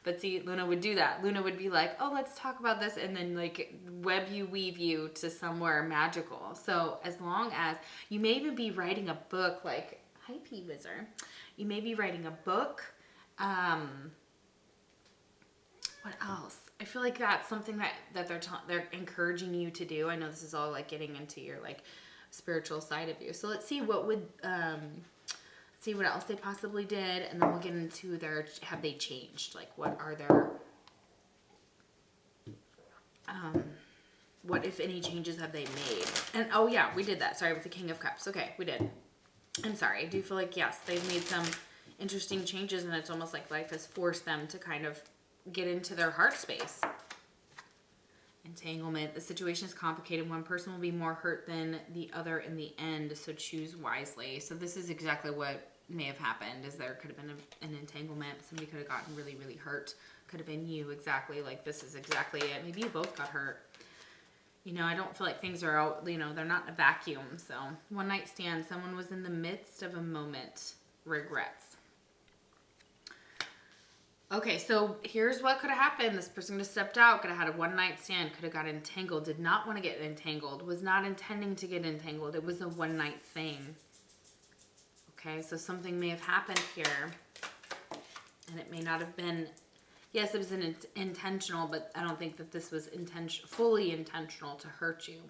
But see, Luna would do that. Luna would be like, oh, let's talk about this, and then like weave you to somewhere magical. So as long as you may even be writing a book, like, hi P Wizard, you may be writing a book. What else? I feel like that's something that they're encouraging you to do. I know this is all like getting into your like spiritual side of you. So let's see what would see what else they possibly did, and then we'll get into have they changed? Like, what are their what if any changes have they made? And oh yeah, we did that. Sorry, with the King of Cups. Okay, we did. I'm sorry. I do feel like, yes, they've made some interesting changes, and it's almost like life has forced them to kind of get into their heart space. Entanglement. The situation is complicated. One person will be more hurt than the other in the end, so choose wisely. So this is exactly what may have happened, is there could have been an entanglement. Somebody could have gotten really, really hurt. Could have been you, exactly. Like, this is exactly it. Maybe you both got hurt. I don't feel like things are out, they're not in a vacuum. So, one night stand. Someone was in the midst of a moment. Regrets. Okay, so here's what could have happened. This person could have stepped out, could have had a one night stand, could have got entangled, did not want to get entangled, was not intending to get entangled. It was a one night thing. Okay, so something may have happened here, and it may not have been, yes, it was intentional, but I don't think that this was fully intentional to hurt you.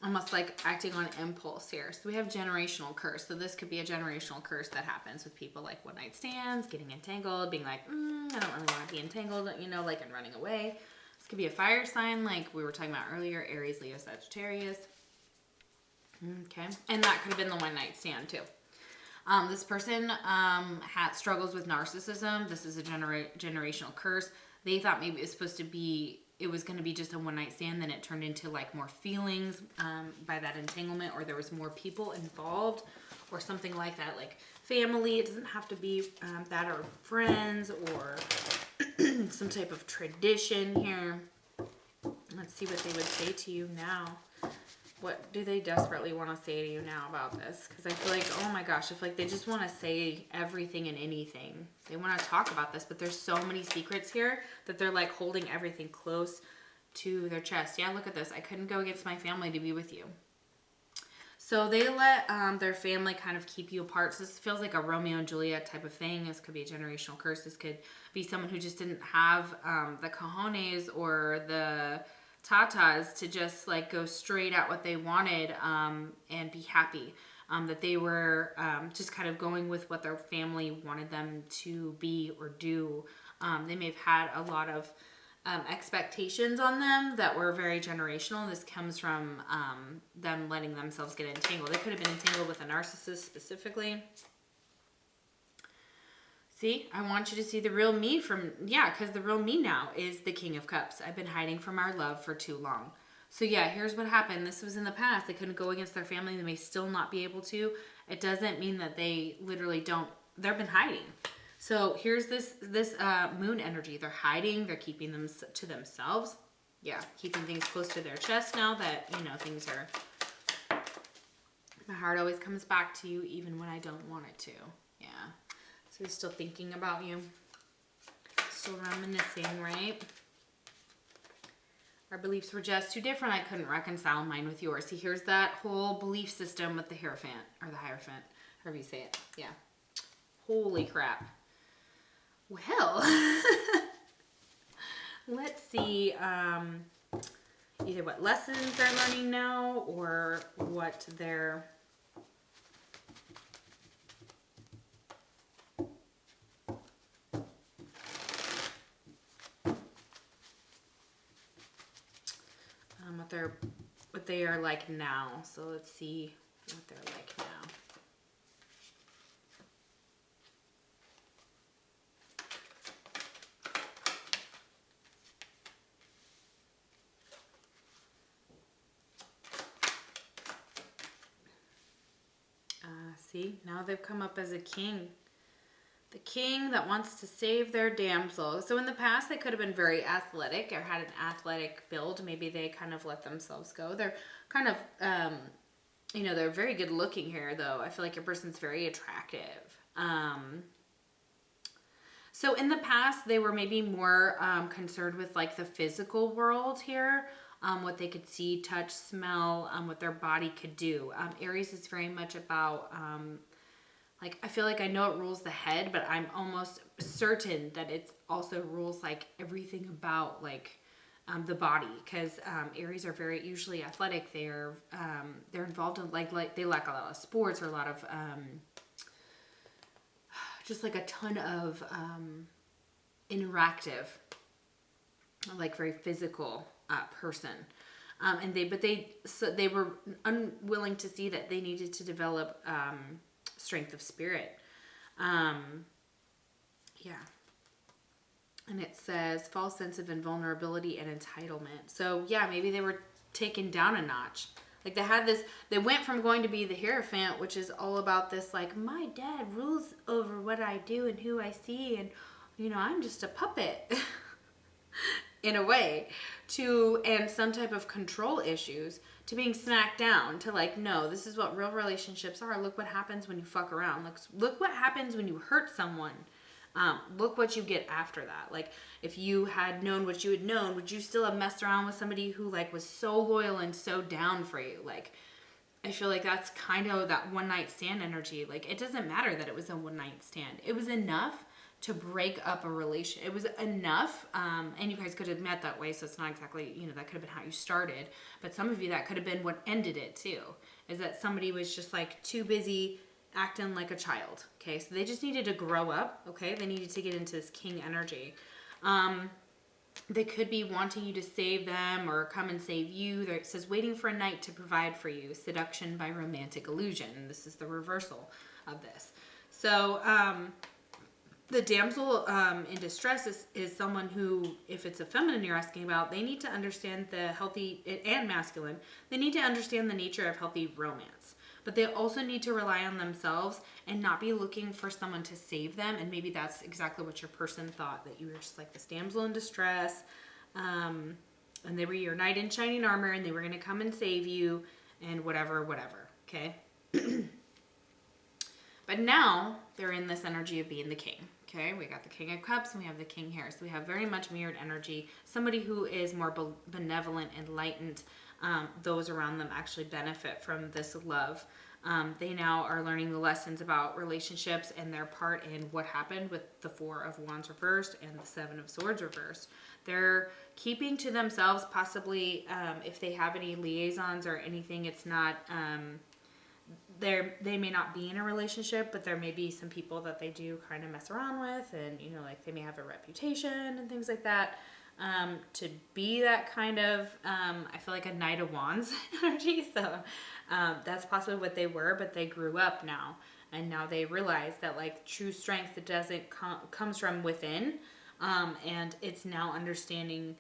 Almost like acting on impulse here. So we have generational curse. So this could be a generational curse that happens with people, like one night stands, getting entangled, being like, I don't really want to be entangled, like, and running away. This could be a fire sign, like we were talking about earlier, Aries, Leo, Sagittarius. Okay. And that could have been the one night stand too. This person struggles with narcissism. This is a generational curse. They thought maybe it was going to be just a one night stand, then it turned into like more feelings by that entanglement, or there was more people involved or something like that, like family. It doesn't have to be that, or friends, or some type of tradition here. Let's see what they would say to you now. What do they desperately want to say to you now about this? Because I feel like, oh my gosh, I feel like they just want to say everything and anything. They want to talk about this, but there's so many secrets here that they're like holding everything close to their chest. Yeah, look at this. I couldn't go against my family to be with you. So they let their family kind of keep you apart. So this feels like a Romeo and Juliet type of thing. This could be a generational curse. This could be someone who just didn't have the cojones or the tatas to just like go straight at what they wanted and be happy. That they were just kind of going with what their family wanted them to be or do. They may have had a lot of expectations on them that were very generational. This comes from them letting themselves get entangled. They could have been entangled with a narcissist specifically. See, I want you to see the real me because the real me now is the King of Cups. I've been hiding from our love for too long. So yeah, here's what happened. This was in the past. They couldn't go against their family. They may still not be able to. It doesn't mean that they literally don't. They've been hiding. So here's this moon energy. They're hiding. They're keeping them to themselves. Yeah, keeping things close to their chest now that, things are... My heart always comes back to you even when I don't want it to. Yeah. So he's still thinking about you. Still reminiscing, right? Our beliefs were just too different. I couldn't reconcile mine with yours. See, here's that whole belief system with the Hierophant, or the Hierophant, however you say it. Yeah. Holy crap. Well, let's see either what lessons they're learning now or what they're... what they are like now. So let's see what they're like now. See, now they've come up as a king. The king that wants to save their damsel. So in the past, they could have been very athletic or had an athletic build. Maybe they kind of let themselves go. They're kind of, they're very good looking here, though. I feel like your person's very attractive. So in the past, they were maybe more concerned with like the physical world here. What they could see, touch, smell, what their body could do. Aries is very much about... I feel like I know it rules the head, but I'm almost certain that it also rules like everything about the body, because Aries are very usually athletic. They're involved in like they like a lot of sports or a lot of just like a ton of interactive, like very physical person. And they were unwilling to see that they needed to develop strength of spirit. Yeah. And it says false sense of invulnerability and entitlement. So yeah, maybe they were taken down a notch. Like they went from going to be the Hierophant, which is all about this, like, my dad rules over what I do and who I see, and I'm just a puppet in a way, and some type of control issues, to being smacked down to like, no, this is what real relationships are. Look what happens when you fuck around. Look what happens when you hurt someone. Look what you get after that. Like, if you had known what you had known, would you still have messed around with somebody who like was so loyal and so down for you? Like, I feel like that's kind of that one night stand energy. Like, it doesn't matter that it was a one night stand. It was enough to break up a relation. It was enough, and you guys could have met that way, so it's not exactly, that could have been how you started, but some of you, that could have been what ended it too, is that somebody was just like too busy acting like a child, okay? So they just needed to grow up, okay? They needed to get into this king energy. They could be wanting you to save them or come and save you. It says waiting for a knight to provide for you, seduction by romantic illusion. This is the reversal of this. So, the damsel in distress is someone who, if it's a feminine you're asking about, they need to understand the healthy, and masculine, they need to understand the nature of healthy romance. But they also need to rely on themselves and not be looking for someone to save them. And maybe that's exactly what your person thought, that you were just like this damsel in distress. And they were your knight in shining armor and they were going to come and save you and whatever, okay? But now they're in this energy of being the king. Okay, we got the King of Cups and we have the King here. So we have very much mirrored energy. Somebody who is more benevolent, enlightened. Those around them actually benefit from this love. They now are learning the lessons about relationships and their part in what happened with the Four of Wands reversed and the Seven of Swords reversed. They're keeping to themselves, possibly if they have any liaisons or anything, it's not... they may not be in a relationship, but there may be some people that they do kind of mess around with, and like they may have a reputation and things like that. To be that kind of, I feel like a Knight of Wands energy. So that's possibly what they were, but they grew up now. And now they realize that like true strength doesn't comes from within. And it's now understanding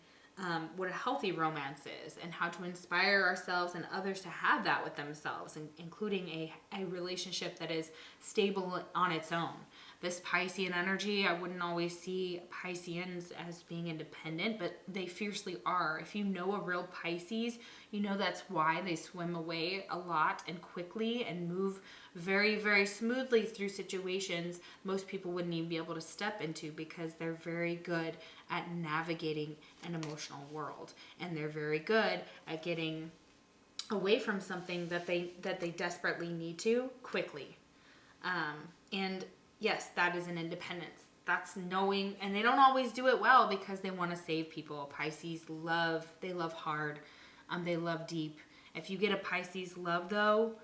what a healthy romance is and how to inspire ourselves and others to have that with themselves, including a relationship that is stable on its own. This Piscean energy, I wouldn't always see Pisceans as being independent, but they fiercely are. If you know a real Pisces, you know that's why they swim away a lot and quickly and move very, very smoothly through situations most people wouldn't even be able to step into, because they're very good at navigating an emotional world. And they're very good at getting away from something that they desperately need to quickly. And yes, that is an independence. That's knowing, and they don't always do it well because they want to save people. Pisces they love hard. They love deep. If you get a Pisces love though,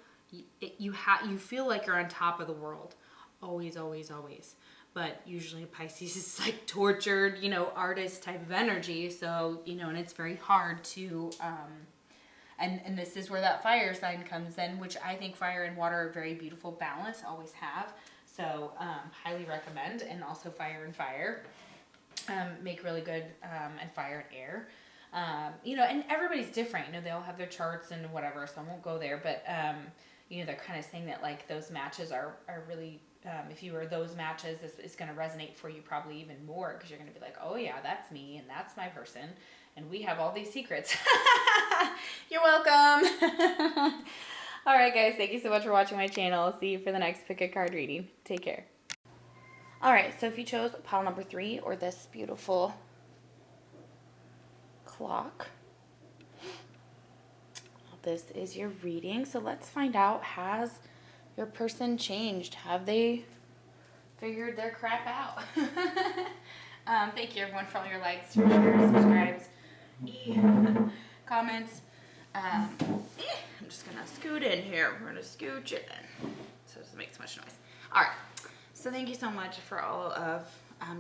you feel like you're on top of the world. Always, always, always. But usually Pisces is like tortured, artist type of energy. So, and it's very hard to, and this is where that fire sign comes in, which I think fire and water are very beautiful balance, always have. So, highly recommend. And also fire and fire make really good, and fire and air. And everybody's different. They all have their charts and whatever, so I won't go there. But, they're kind of saying that like those matches are really, if you were those matches, it's going to resonate for you probably even more, because you're going to be like, oh yeah, that's me and that's my person. And we have all these secrets. You're welcome. All right, guys. Thank you so much for watching my channel. I'll see you for the next pick a card reading. Take care. All right. So if you chose pile number 3 or this beautiful clock, this is your reading. So let's find out, has your person changed? Have they figured their crap out? Thank you everyone for all your likes, shares, subscribes, comments. I'm just gonna scoot in here. We're gonna scooch it in so it doesn't make so much noise. All right. So thank you so much for all of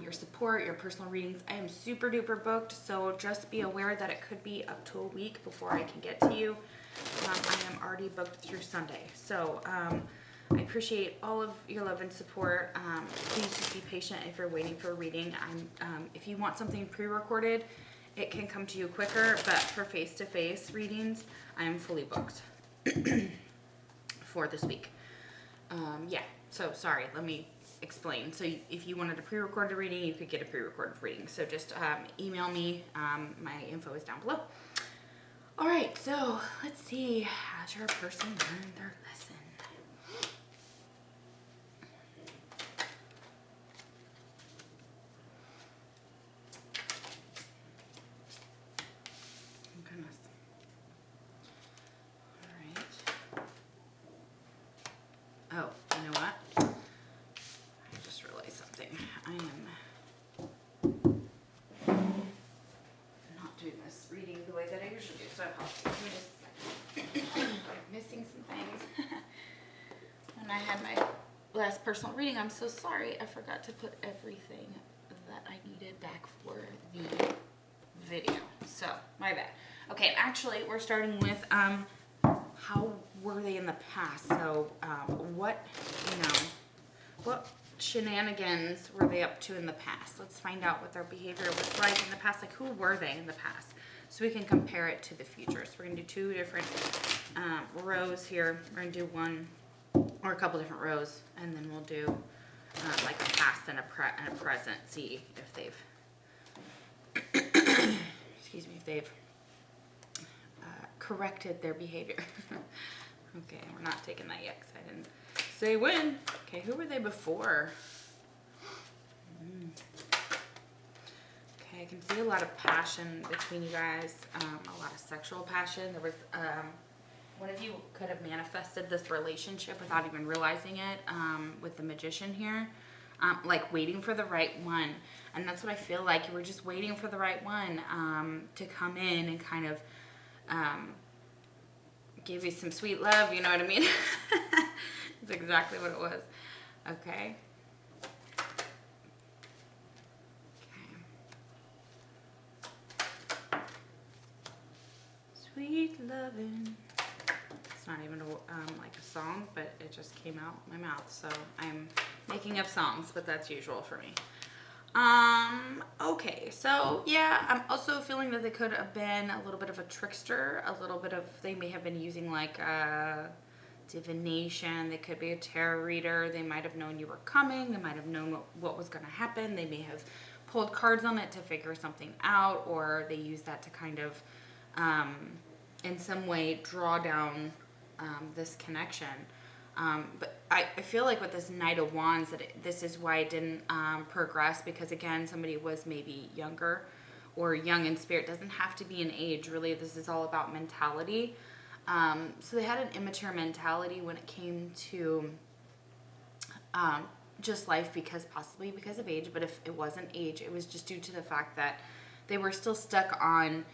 your support, your personal readings. I am super duper booked, so just be aware that it could be up to a week before I can get to you. I am already booked through Sunday. So I appreciate all of your love and support. Please just be patient if you're waiting for a reading. If you want something pre-recorded, it can come to you quicker, but for face-to-face readings, I am fully booked for this week. Yeah, so sorry, let me explain. So if you wanted a pre-recorded reading, you could get a pre-recorded reading. So just email me. My info is down below. All right, so let's see. Has your person learned their lesson? Oh, goodness. All right. Oh, you know what? I just realized something. I am not doing this reading the way that I usually do, so I apologize. Give me just a second. I'm missing some things. When I had my last personal reading, I'm so sorry. I forgot to put everything that I needed back for the video. So, my bad. Okay, actually, we're starting with how were they in the past? So, what shenanigans were they up to in the past? Let's find out what their behavior was like in the past. Like, who were they in the past? So we can compare it to the future. So we're going to do 2 different rows here. We're going to do one or a couple different rows, and then we'll do like a past and a present. See if they've, excuse me, if they've corrected their behavior. Okay, we're not taking that yet because I didn't say when. Okay, who were they before? Okay, I can see a lot of passion between you guys, a lot of sexual passion. There was, one of you could have manifested this relationship without even realizing it, with the Magician here, like waiting for the right one. And that's what I feel like. You were just waiting for the right one to come in and kind of give you some sweet love, you know what I mean? That's exactly what it was. Okay. Sweet lovin'. It's not even like a song, but it just came out my mouth. So I'm making up songs, but that's usual for me. Okay, so yeah, I'm also feeling that they could have been a little bit of a trickster, they may have been using like divination. They could be a tarot reader. They might have known you were coming. They might have known what was going to happen. They may have pulled cards on it to figure something out, or they use that to kind of in some way draw down this connection. But I feel like with this Knight of Wands that this is why it didn't progress, because again, somebody was maybe younger or young in spirit. It doesn't have to be an age. Really, this is all about mentality. So they had an immature mentality when it came to just life, possibly because of age. But if it wasn't age, it was just due to the fact that they were still stuck on,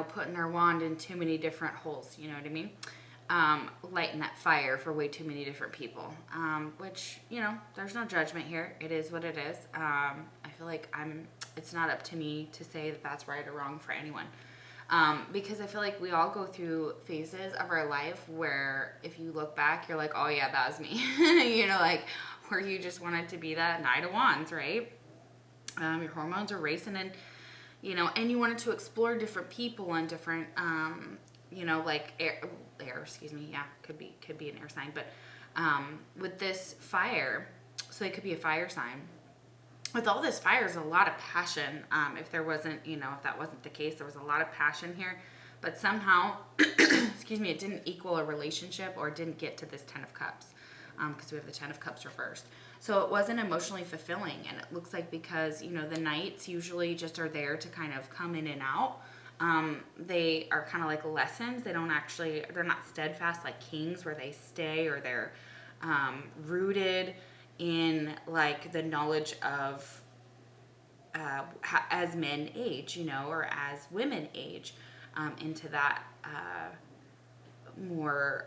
putting their wand in too many different holes. You know what I mean? Lighting that fire for way too many different people, which, there's no judgment here. It is what it is. I feel like it's not up to me to say that that's right or wrong for anyone. Because I feel like we all go through phases of our life where if you look back, you're like, oh yeah, that was me. Like where you just wanted to be that Knight of Wands, right? Your hormones are racing and you wanted to explore different people and different, like air, excuse me. Yeah, could be an air sign. But with this fire, so it could be a fire sign. With all this fire, there's a lot of passion. If there wasn't, if that wasn't the case, there was a lot of passion here. But somehow, excuse me, it didn't equal a relationship or didn't get to this 10 of Cups. Because we have the 10 of Cups reversed. So it wasn't emotionally fulfilling. And it looks like because, the Knights usually just are there to kind of come in and out. They are kind of like lessons. They're not steadfast like kings where they stay, or they're rooted in like the knowledge of as men age, or as women age into that more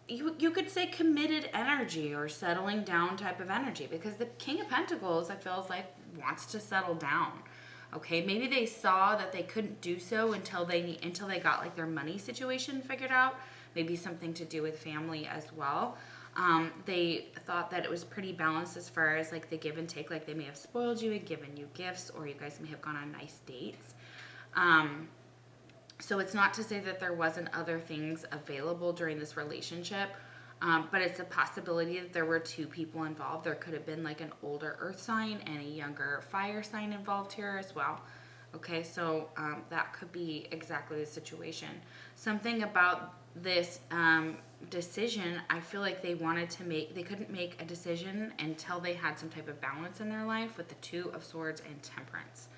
you could say committed energy or settling down type of energy, because the King of Pentacles, I feel like, wants to settle down. Okay, maybe they saw that they couldn't do so until they got like their money situation figured out. Maybe something to do with family as well. They thought that it was pretty balanced as far as like the give and take. Like they may have spoiled you and given you gifts, or you guys may have gone on nice dates. So it's not to say that there wasn't other things available during this relationship. But it's a possibility that there were two people involved. There could have been like an older earth sign and a younger fire sign involved here as well. Okay, so that could be exactly the situation. Something about this decision, I feel like they couldn't make a decision until they had some type of balance in their life with the 2 of Swords and Temperance.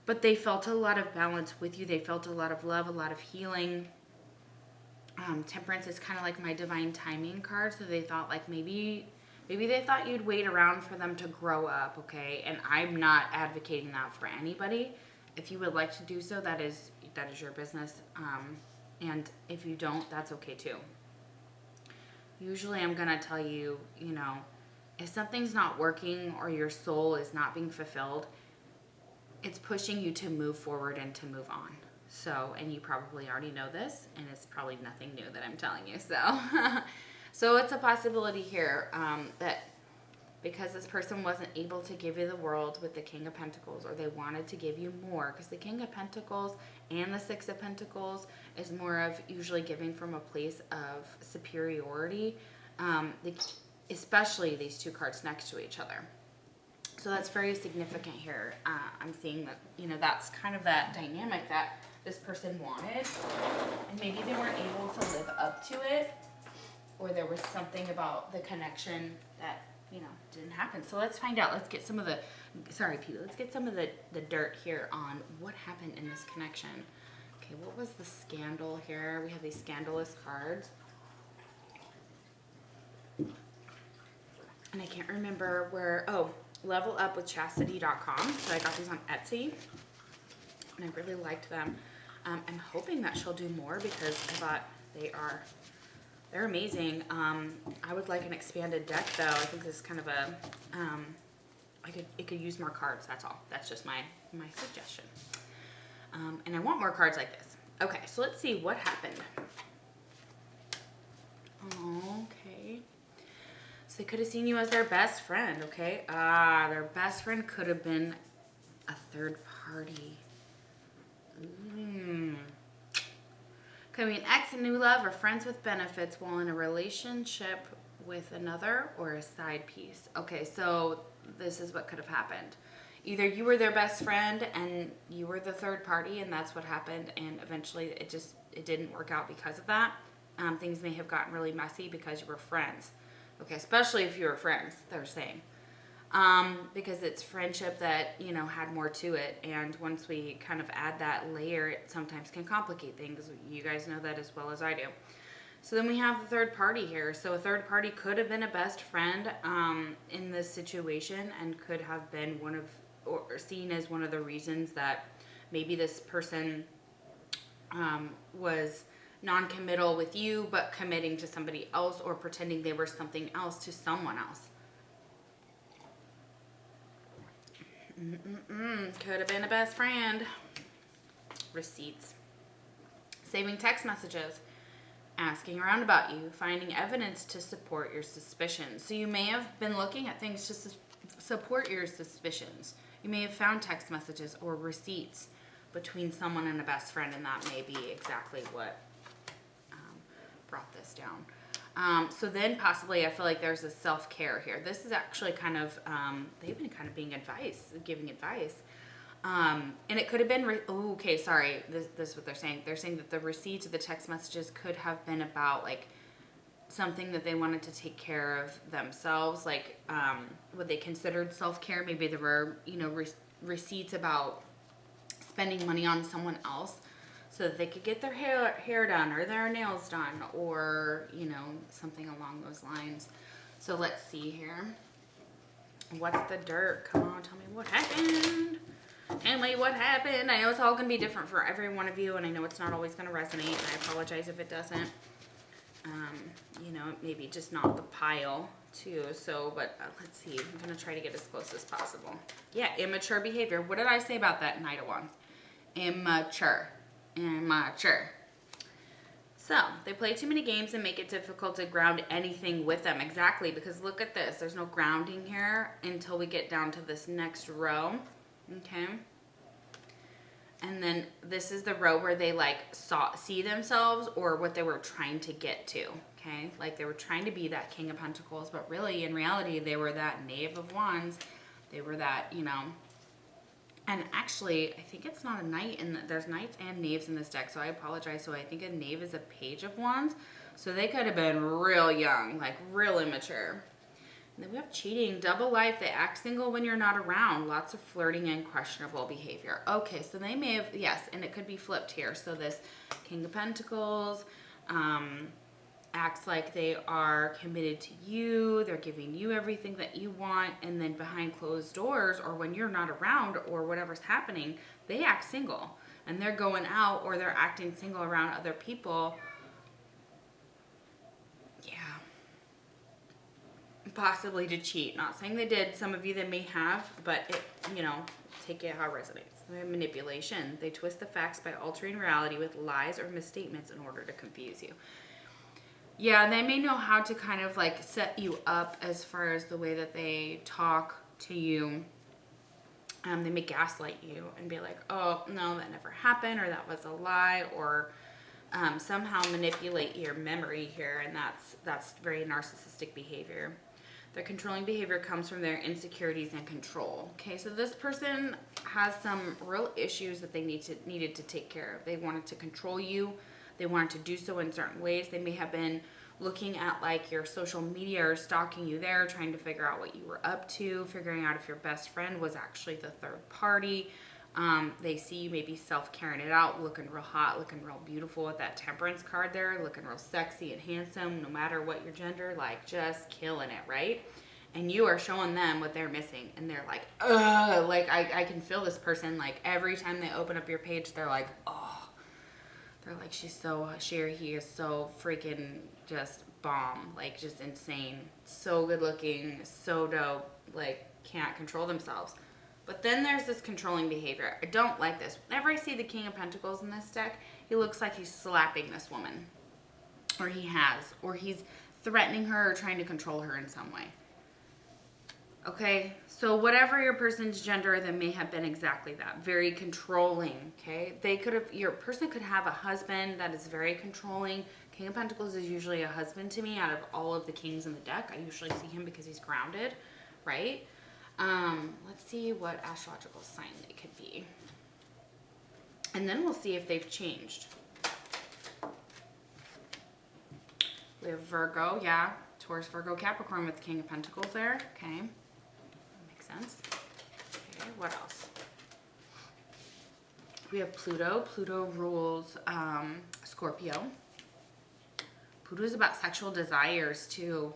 But they felt a lot of balance with you. They felt a lot of love, a lot of healing. Temperance is kind of like my divine timing card. So they thought like maybe they thought you'd wait around for them to grow up, okay? And I'm not advocating that for anybody. If you would like to do so, that is your business. And if you don't, that's okay too. Usually I'm going to tell you, if something's not working or your soul is not being fulfilled, it's pushing you to move forward and to move on. So, and you probably already know this, and it's probably nothing new that I'm telling you. So it's a possibility here that because this person wasn't able to give you the world with the King of Pentacles, or they wanted to give you more, because the King of Pentacles and the 6 of Pentacles is more of usually giving from a place of superiority, especially these 2 cards next to each other. So that's very significant here. I'm seeing that, that's kind of that dynamic that this person wanted, and maybe they weren't able to live up to it, or there was something about the connection that, didn't happen. So let's find out. Let's get some of the, let's get some of the dirt here on what happened in this connection. Okay, what was the scandal here? We have these scandalous cards. And I can't remember where, levelupwithchastity.com. So I got these on Etsy, and I really liked them. I'm hoping that she'll do more, because I thought they're amazing. I would like an expanded deck though. I think this is kind of a, it could use more cards. That's all. That's just my suggestion. And I want more cards like this. Okay, so let's see what happened. Oh, okay. So they could have seen you as their best friend, okay? Their best friend could have been a third party. Could be an ex, a new love, or friends with benefits while in a relationship with another or a side piece. Okay, so this is what could have happened. Either you were their best friend and you were the third party and that's what happened, and eventually it didn't work out because of that. Things may have gotten really messy because you were friends. Okay, especially if you were friends, they're saying. Because it's friendship that, you know, had more to it. And once we kind of add that layer, it sometimes can complicate things. You guys know that as well as I do. So then we have the third party here. So a third party could have been a best friend in this situation and could have been one of, or seen as one of the reasons that maybe this person was non-committal with you but committing to somebody else, or pretending they were something else to someone else. Could have been a best friend. Receipts. Saving text messages. Asking around about you. Finding evidence to support your suspicions. So you may have been looking at things to support your suspicions. You may have found text messages or receipts between someone and a best friend, and that may be exactly what brought this down. So then possibly I feel like there's a self-care here. This is actually kind of, they've been kind of giving advice. And it could have been, this is what they're saying. They're saying that the receipts of the text messages could have been about like something that they wanted to take care of themselves, like what they considered self-care. Maybe there were, you know, receipts about spending money on someone else, so that they could get their hair done or their nails done, or, you know, something along those lines. So let's see here. What's the dirt? Come on, tell me what happened. Tell me what happened. I know it's all going to be different for every one of you, and I know it's not always going to resonate, and I apologize if it doesn't. You know, maybe just not the pile, too. So, but let's see. I'm going to try to get as close as possible. Yeah, immature behavior. What did I say about that Knight of Wands? Immature. So they play too many games and make it difficult to ground anything with them. Exactly, because look at this. There's no grounding here until we get down to this next row. Okay. And then this is the row where they like see themselves, or what they were trying to get to. Okay. Like they were trying to be that King of Pentacles, but really in reality, they were that Knave of Wands. They were that, you know. And actually, I think it's not a knight, and there's knights and knaves in this deck, so I apologize. So I think a knave is a Page of Wands. So they could have been real young, like real immature. And then we have cheating, double life. They act single when you're not around. Lots of flirting and questionable behavior. Okay, so they may have, yes, and it could be flipped here. So this King of Pentacles acts like they are committed to you. They're giving you everything that you want, and then behind closed doors, or when you're not around, or whatever's happening, they act single, and they're going out, or they're acting single around other people. Yeah, possibly to cheat. Not saying they did. Some of you they may have, but it, you know, take it how it resonates. Manipulation. They twist the facts by altering reality with lies or misstatements in order to confuse you. Yeah, they may know how to kind of like set you up as far as the way that they talk to you. They may gaslight you and be like, oh, no, that never happened, or that was a lie, or somehow manipulate your memory here, and that's very narcissistic behavior. Their controlling behavior comes from their insecurities and control. Okay, so this person has some real issues that they needed to take care of. They wanted to control you. They wanted to do so in certain ways. They may have been looking at like your social media or stalking you there, trying to figure out what you were up to, figuring out if your best friend was actually the third party. They see you maybe self-carrying it out, looking real hot, looking real beautiful with that Temperance card there, looking real sexy and handsome, no matter what your gender, like just killing it, right? And you are showing them what they're missing, and they're like, ugh, like I can feel this person, like every time they open up your page, they're like, oh. They're like, she or he is so freaking just bomb, like just insane, so good looking, so dope, like can't control themselves. But then there's this controlling behavior. I don't like this. Whenever I see the King of Pentacles in this deck, he looks like he's slapping this woman. or he has, or he's threatening her or trying to control her in some way. Okay, so whatever your person's gender, they may have been exactly that, very controlling. Okay, your person could have a husband that is very controlling. King of Pentacles is usually a husband to me out of all of the kings in the deck. I usually see him because he's grounded, right? Let's see what astrological sign they could be, and then we'll see if they've changed. We have Virgo, yeah, Taurus, Virgo, Capricorn with the King of Pentacles there. Okay. Sense. Okay, what else? We have Pluto. Pluto rules Scorpio. Pluto is about sexual desires too.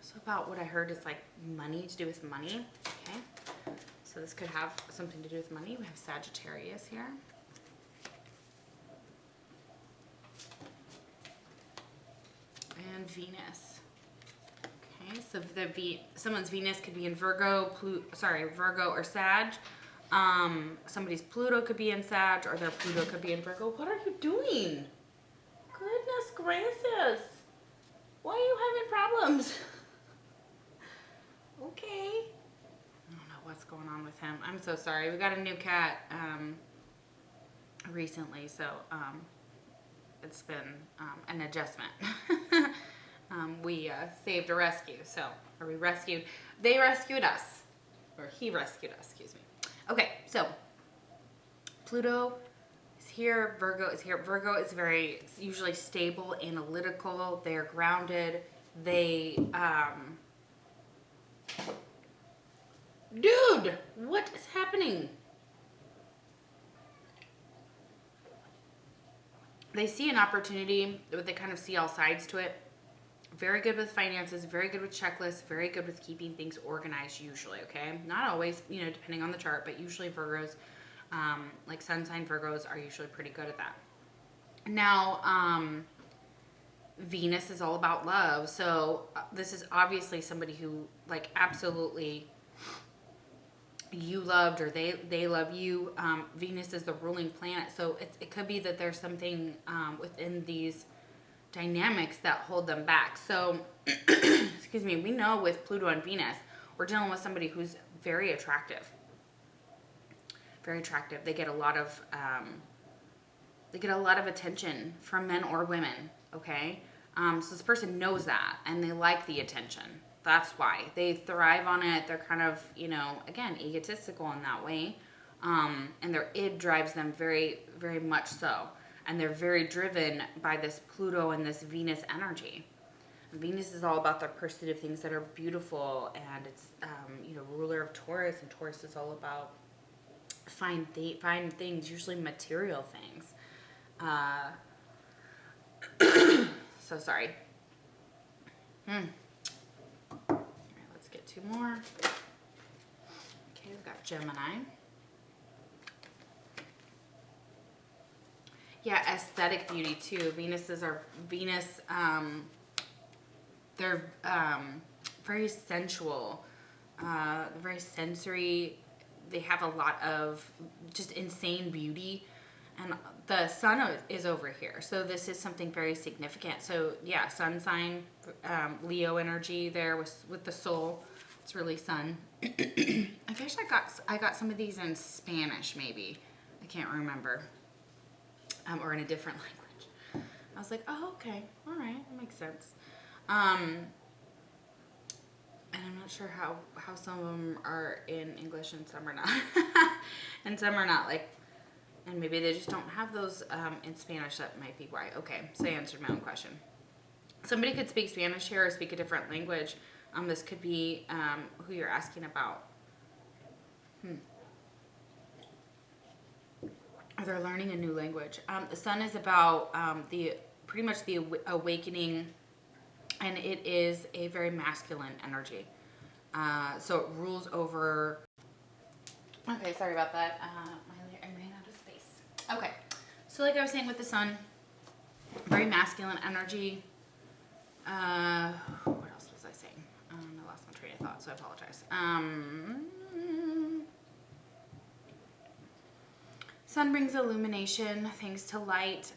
So about what I heard is like money, to do with money. Okay, so this could have something to do with money. We have Sagittarius here. And Venus. Okay, so someone's Venus could be in Virgo, Virgo or Sag. Somebody's Pluto could be in Sag, or their Pluto could be in Virgo. What are you doing? Goodness gracious. Why are you having problems? Okay. I don't know what's going on with him. I'm so sorry. We got a new cat recently, so it's been an adjustment. We saved a rescue, they rescued us, or he rescued us, excuse me. Okay, so Pluto is here, Virgo is here. Virgo is it's usually stable, analytical, they're grounded, dude, what is happening? They see an opportunity, but they kind of see all sides to it. Very good with finances, very good with checklists, very good with keeping things organized usually, okay? Not always, depending on the chart, but usually Virgos, like sun sign Virgos are usually pretty good at that. Now, Venus is all about love. So this is obviously somebody who like absolutely you loved, or they love you. Venus is the ruling planet. So it could be that there's something within these dynamics that hold them back. So, excuse me, we know with Pluto and Venus, we're dealing with somebody who's very attractive. Very attractive. They get a lot of attention from men or women, okay? So this person knows that, and they like the attention. That's why. They thrive on it. They're kind of, again, egotistical in that way. And their id drives them very, very much so. And they're very driven by this Pluto and this Venus energy. And Venus is all about the pursuit of things that are beautiful, and it's ruler of Taurus, and Taurus is all about fine things, usually material things. So sorry. All right, let's get two more. Okay, we've got Gemini. Yeah, aesthetic beauty too. They're very sensual, very sensory. They have a lot of just insane beauty, and the sun is over here, so this is something very significant. So yeah, sun sign, Leo energy there with the soul. It's really sun. I guess I got some of these in Spanish, maybe. I can't remember. Or in a different language. I was like, oh, okay, all right, that makes sense. And I'm not sure how some of them are in English and some are not. And some are not, and maybe they just don't have those in Spanish. That might be why. Okay, so I answered my own question. Somebody could speak Spanish here or speak a different language. This could be who you're asking about. Or they're learning a new language. The sun is about pretty much the awakening, and it is a very masculine energy. So it rules over. Okay, sorry about that. I ran out of space. Okay, so like I was saying with the sun, very masculine energy. What else was I saying? I lost my train of thought, so I apologize. Sun brings illumination, things to light,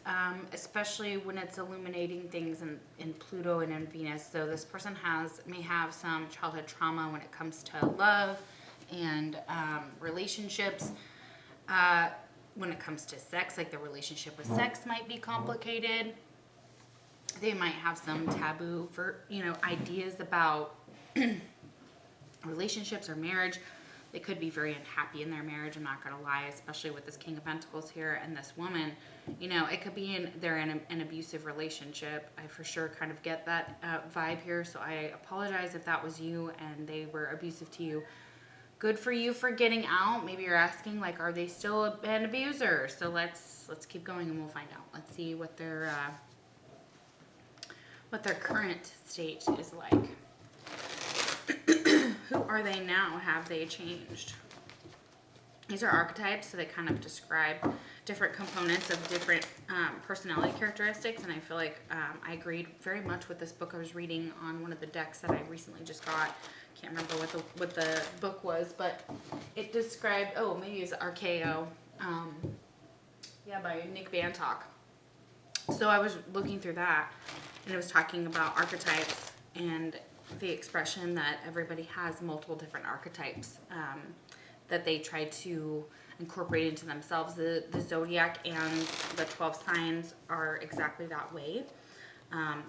especially when it's illuminating things in Pluto and in Venus. So this person may have some childhood trauma when it comes to love and relationships. When it comes to sex, like the relationship with sex might be complicated. They might have some taboo for, ideas about relationships or marriage. They could be very unhappy in their marriage, I'm not going to lie, especially with this King of Pentacles here and this woman. It could be they're in an abusive relationship. I for sure kind of get that vibe here, so I apologize if that was you and they were abusive to you. Good for you for getting out. Maybe you're asking, like, are they still an abuser? So let's keep going and we'll find out. Let's see what their current state is like. Who are they now? Have they changed? These are archetypes, so they kind of describe different components of different personality characteristics, and I feel like I agreed very much with this book I was reading on one of the decks that I recently just got. Can't remember what the book was, but it described, maybe it was RKO, by Nick Bantock. So I was looking through that, and it was talking about archetypes and the expression that everybody has multiple different archetypes that they try to incorporate into themselves. The zodiac and the 12 signs are exactly that way.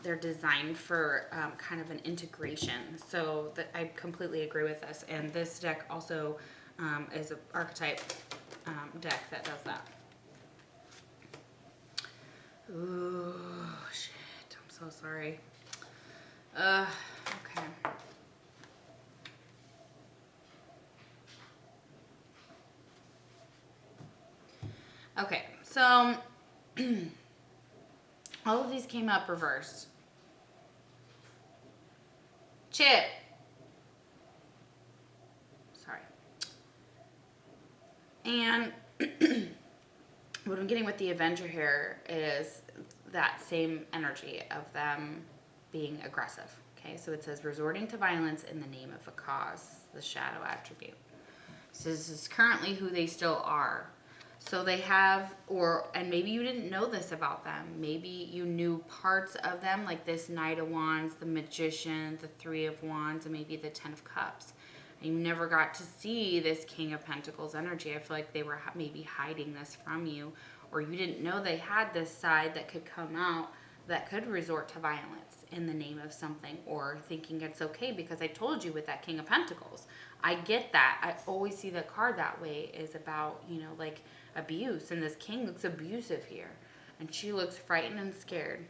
They're designed for kind of an integration. So I completely agree with this. And this deck also is an archetype deck that does that. Ooh, shit. I'm so sorry. Okay. Okay, so all of these came up reversed. Chip. Sorry. And what I'm getting with the Avenger here is that same energy of them being aggressive. Okay, so it says resorting to violence in the name of a cause, the shadow attribute. So this is currently who they still are. So they have, and maybe you didn't know this about them. Maybe you knew parts of them, like this Knight of Wands, the Magician, the Three of Wands, and maybe the Ten of Cups. And you never got to see this King of Pentacles energy. I feel like they were maybe hiding this from you, or you didn't know they had this side that could come out that could resort to violence in the name of something, or thinking it's okay because I told you with that King of Pentacles. I get that. I always see the card that way is about, like abuse, and this king looks abusive here, and she looks frightened and scared.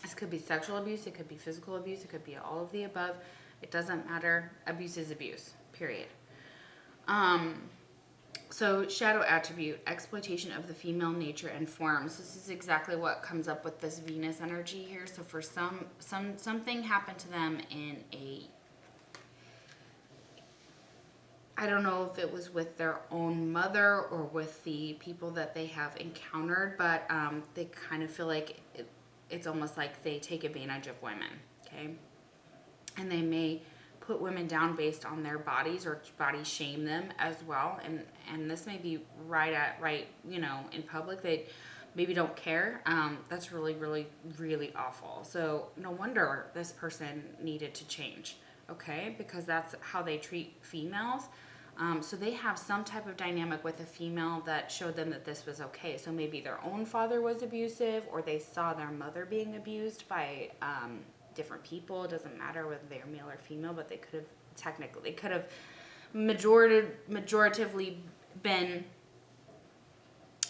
This could be sexual abuse, it could be physical abuse, it could be all of the above. It doesn't matter. Abuse is abuse, period. So shadow attribute, exploitation of the female nature and forms. This is exactly what comes up with this Venus energy here. So for something happened to them in I don't know if it was with their own mother or with the people that they have encountered, but they kind of feel like it's almost like they take advantage of women, okay? And they may put women down based on their bodies or body shame them as well. And this may be right, in public. They maybe don't care. That's really, really, really awful. So no wonder this person needed to change, okay? Because that's how they treat females. So they have some type of dynamic with a female that showed them that this was okay. So maybe their own father was abusive, or they saw their mother being abused by different people. It doesn't matter whether they're male or female, but they could have majoritively been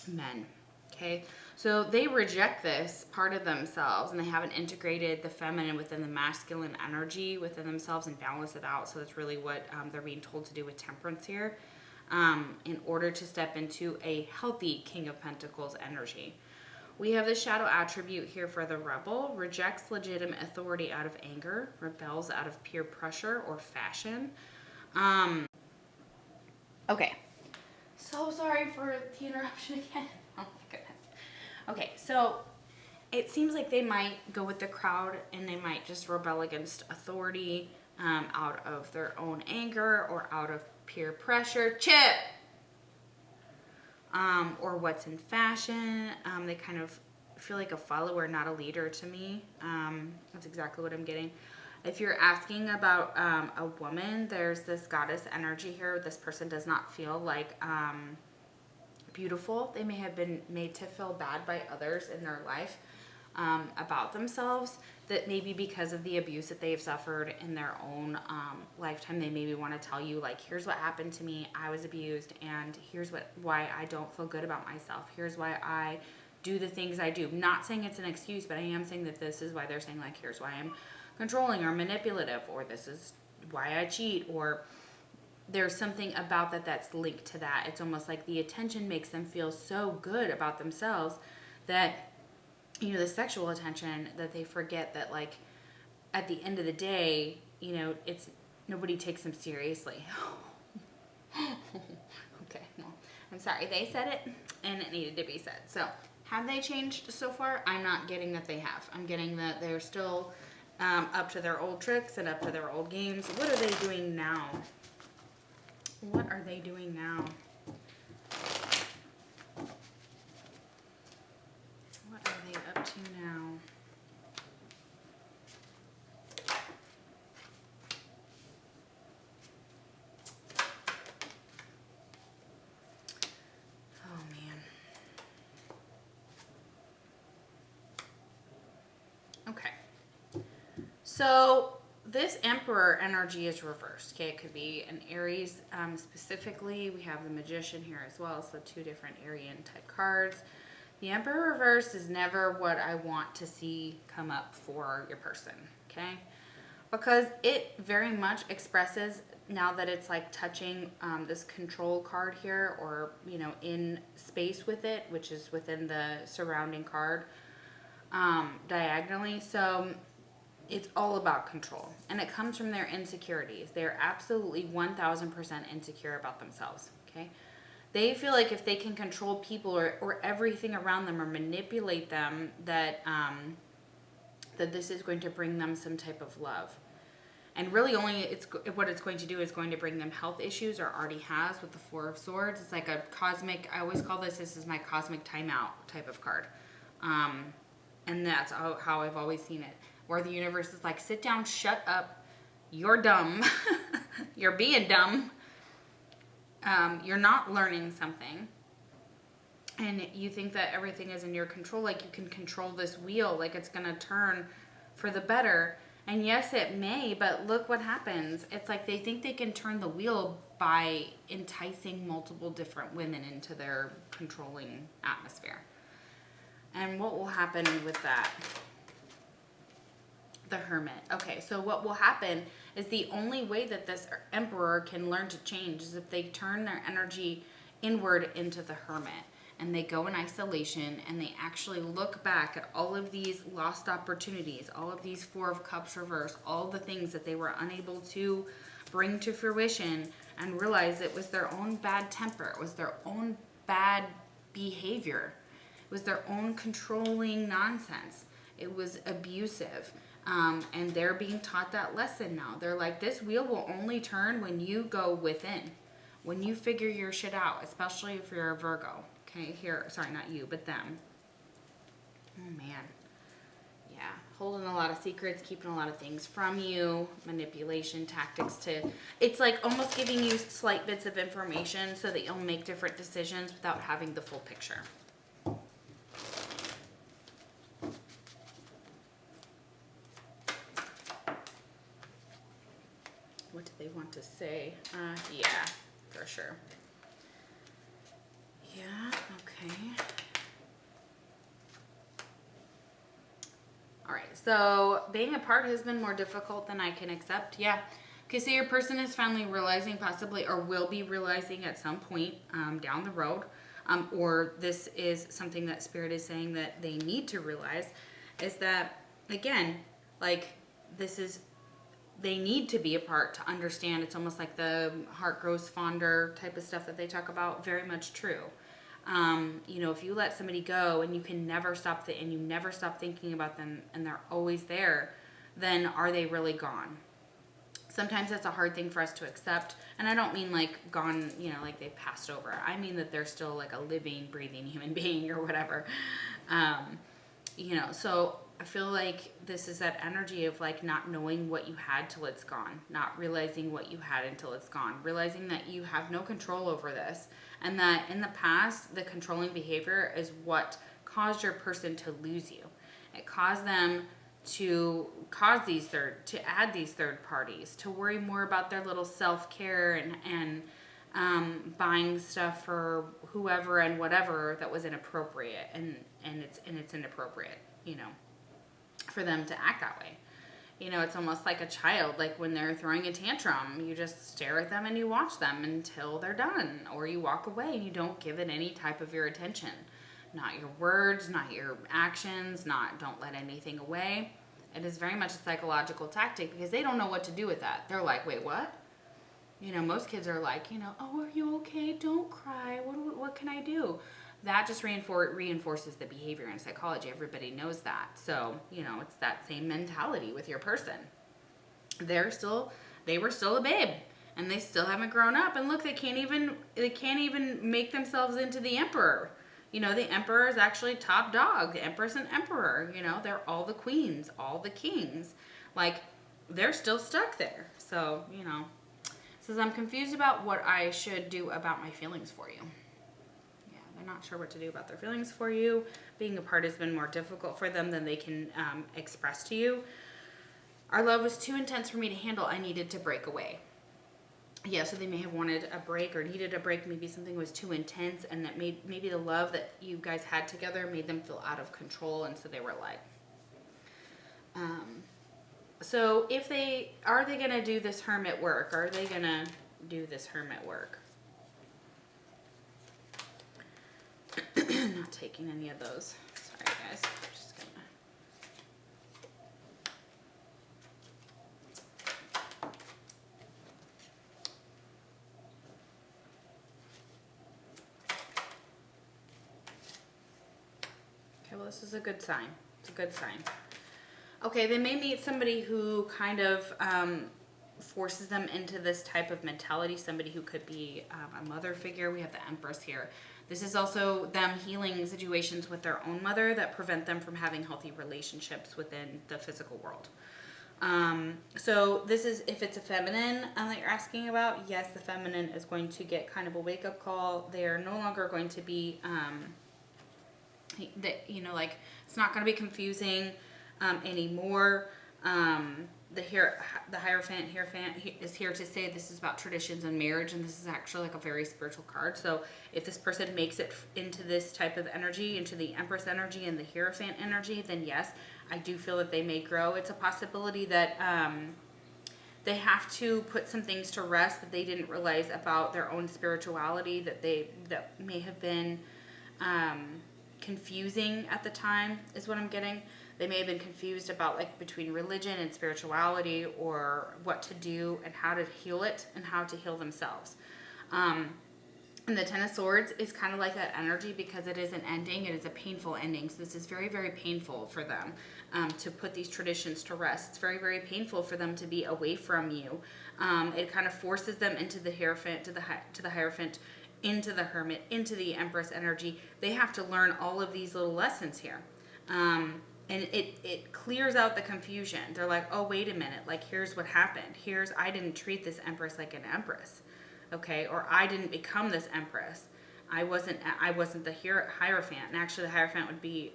men. Okay, so they reject this part of themselves, and they haven't integrated the feminine within the masculine energy within themselves and balance it out. So that's really what they're being told to do with temperance here, in order to step into a healthy King of Pentacles energy. We have the shadow attribute here for the rebel. Rejects legitimate authority out of anger. Rebels out of peer pressure or fashion. Okay. So sorry for the interruption again. Oh my goodness. Okay, so it seems like they might go with the crowd and they might just rebel against authority out of their own anger or out of peer pressure. Chip! or what's in fashion. They kind of feel like a follower, not a leader to me. That's exactly what I'm getting. If you're asking about a woman, there's this goddess energy here. This person does not feel like beautiful. They may have been made to feel bad by others in their life about themselves, that maybe because of the abuse that they've suffered in their own lifetime, they maybe want to tell you, like, here's what happened to me, I was abused, and here's why I don't feel good about myself, here's why I do the things I do. Not saying it's an excuse, but I am saying that this is why they're saying, like, here's why I'm controlling or manipulative, or this is why I cheat, or there's something about that that's linked to that. It's almost like the attention makes them feel so good about themselves that, you know, the sexual attention, that they forget that, like, at the end of the day, you know, it's nobody takes them seriously. Okay, well, I'm sorry, they said it and it needed to be said. So have they changed so far? I'm not getting that they have. I'm getting that they're still up to their old tricks and up to their old games. What are they doing now? What are they doing now? What are they up to now? Oh, man. Okay. So this Emperor energy is reversed. Okay, it could be an Aries specifically. We have the Magician here as well, so two different Aryan type cards. The Emperor reverse is never what I want to see come up for your person, okay? Because it very much expresses, now that it's like touching this control card here, or, you know, in space with it, which is within the surrounding card diagonally. So it's all about control, and it comes from their insecurities. They're absolutely 1000% insecure about themselves, okay? They feel like if they can control people or everything around them, or manipulate them, that that this is going to bring them some type of love. And really only what it's going to do is going to bring them health issues, or already has with the Four of Swords. It's like a cosmic, I always call this is my cosmic timeout type of card. And that's how I've always seen it. Where the universe is like, sit down, shut up, you're dumb, you're being dumb, you're not learning something, and you think that everything is in your control, like you can control this wheel, like it's going to turn for the better. And yes, it may, but look what happens. It's like they think they can turn the wheel by enticing multiple different women into their controlling atmosphere. And what will happen with that? The Hermit. Okay, so what will happen is the only way that this Emperor can learn to change is if they turn their energy inward into the Hermit, and they go in isolation, and they actually look back at all of these lost opportunities, all of these Four of Cups reverse, all the things that they were unable to bring to fruition, and realize it was their own bad temper, it was their own bad behavior, it was their own controlling nonsense, it was abusive. And they're being taught that lesson now. They're like, this wheel will only turn when you go within, when you figure your shit out, especially if you're a Virgo. Okay, here, sorry, not you, but them. Oh, man. Yeah, holding a lot of secrets, keeping a lot of things from you, manipulation tactics to, it's like almost giving you slight bits of information so that you'll make different decisions without having the full picture. What do they want to say? Yeah, for sure. Yeah, okay. All right, so being apart has been more difficult than I can accept. Yeah. Okay, so your person is finally realizing, possibly, or will be realizing at some point down the road, or this is something that Spirit is saying that they need to realize, is that, again, like, this is, they need to be apart to understand. It's almost like the heart grows fonder type of stuff that they talk about. Very much true. You know, if you let somebody go and you can never stop and you never stop thinking about them, and they're always there, then are they really gone? Sometimes that's a hard thing for us to accept. And I don't mean like gone, you know, like they've passed over. I mean that they're still like a living, breathing human being or whatever. You know, so I feel like this is that energy of like not knowing what you had till it's gone, not realizing what you had until it's gone, realizing that you have no control over this, and that in the past, the controlling behavior is what caused your person to lose you. It caused them to add these third parties, to worry more about their little self-care and buying stuff for whoever and whatever that was inappropriate, and it's inappropriate, you know, for them to act that way. You know, it's almost like a child, like when they're throwing a tantrum, you just stare at them and you watch them until they're done, or you walk away and you don't give it any type of your attention. Not your words, not your actions, don't let anything away. It is very much a psychological tactic because they don't know what to do with that. They're like, wait, what? You know, most kids are like, you know, oh, are you okay? Don't cry. What can I do? That just reinforces the behavior in psychology. Everybody knows that. So, you know, it's that same mentality with your person. They were still a babe, and they still haven't grown up. And look, they can't even make themselves into the emperor. You know, the emperor is actually top dog. The empress and emperor, you know, they're all the queens, all the kings. Like, they're still stuck there. So, you know, it says, I'm confused about what I should do about my feelings for you. Yeah, they're not sure what to do about their feelings for you. Being apart has been more difficult for them than they can express to you. Our love was too intense for me to handle. I needed to break away. Yeah, so they may have wanted a break or needed a break. Maybe something was too intense, and that maybe the love that you guys had together made them feel out of control, and so they were like, so are they going to do this hermit work? Are they going to do this hermit work? Not taking any of those. Sorry, guys. Just gonna... Okay, well, this is a good sign. It's a good sign. Okay, they may meet somebody who kind of forces them into this type of mentality, somebody who could be a mother figure. We have the Empress here. This is also them healing situations with their own mother that prevent them from having healthy relationships within the physical world. So this is, if it's a feminine that you're asking about, yes, the feminine is going to get kind of a wake-up call. They are no longer going to be, you know, like, it's not going to be confusing anymore. The Hierophant is here to say this is about traditions and marriage, and this is actually like a very spiritual card. So if this person makes it into this type of energy, into the Empress energy and the Hierophant energy, then yes, I do feel that they may grow. It's a possibility that they have to put some things to rest that they didn't realize about their own spirituality, that may have been confusing at the time, is what I'm getting. They may have been confused about, like, between religion and spirituality, or what to do and how to heal it and how to heal themselves. And the Ten of Swords is kind of like that energy because it is an ending. It is a painful ending. So this is very, very painful for them to put these traditions to rest. It's very, very painful for them to be away from you. It kind of forces them into the Hierophant, to the Hierophant, into the Hermit, into the Empress energy. They have to learn all of these little lessons here. And it clears out the confusion. They're like, oh, wait a minute. Like, here's what happened. I didn't treat this Empress like an Empress. Okay? Or I didn't become this Empress. I wasn't the Hierophant. And actually, the Hierophant would be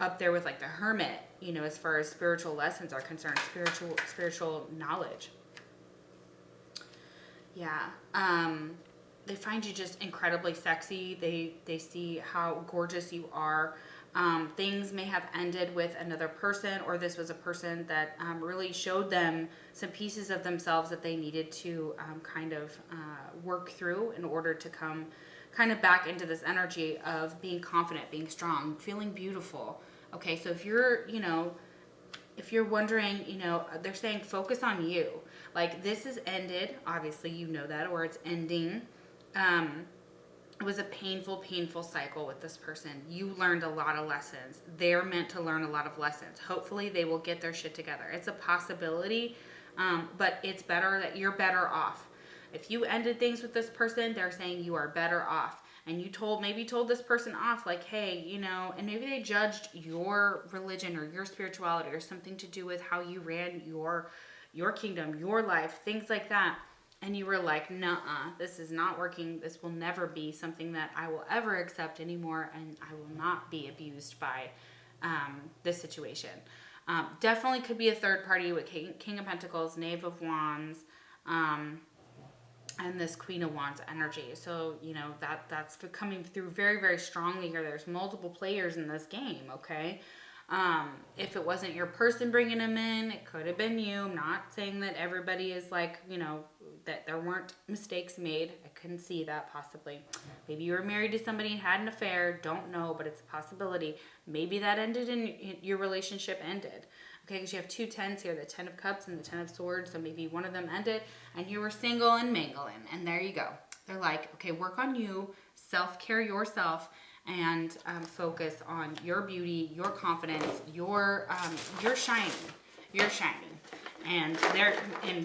up there with, like, the Hermit, you know, as far as spiritual lessons are concerned, spiritual knowledge. Yeah. They find you just incredibly sexy. They see how gorgeous you are. Things may have ended with another person, or this was a person that really showed them some pieces of themselves that they needed to kind of work through in order to come kind of back into this energy of being confident, being strong, feeling beautiful. Okay, so if you're wondering, you know, they're saying focus on you. Like, this is ended, obviously you know that, or it's ending. It was a painful, painful cycle with this person. You learned a lot of lessons. They're meant to learn a lot of lessons. Hopefully they will get their shit together. It's a possibility, but it's better that you're better off. If you ended things with this person, they're saying you are better off. And you maybe told this person off, like, hey, you know, and maybe they judged your religion or your spirituality or something to do with how you ran your kingdom, your life, things like that. And you were like, nuh-uh, this is not working. This will never be something that I will ever accept anymore, and I will not be abused by this situation. Definitely could be a third party with King of Pentacles, Knave of Wands, and this Queen of Wands energy. So, you know, that's coming through very, very strongly here. There's multiple players in this game, okay? If it wasn't your person bringing them in, it could have been you. I'm not saying that everybody is like, you know, that there weren't mistakes made. I couldn't see that possibly. Maybe you were married to somebody and had an affair. Don't know, but it's a possibility. Maybe that ended and your relationship ended. Okay, because you have 2 10s here, the 10 of Cups and the 10 of Swords. So maybe one of them ended and you were single and mingling. And there you go. They're like, okay, work on you, self-care yourself, and focus on your beauty, your confidence, your shining. You're shining. And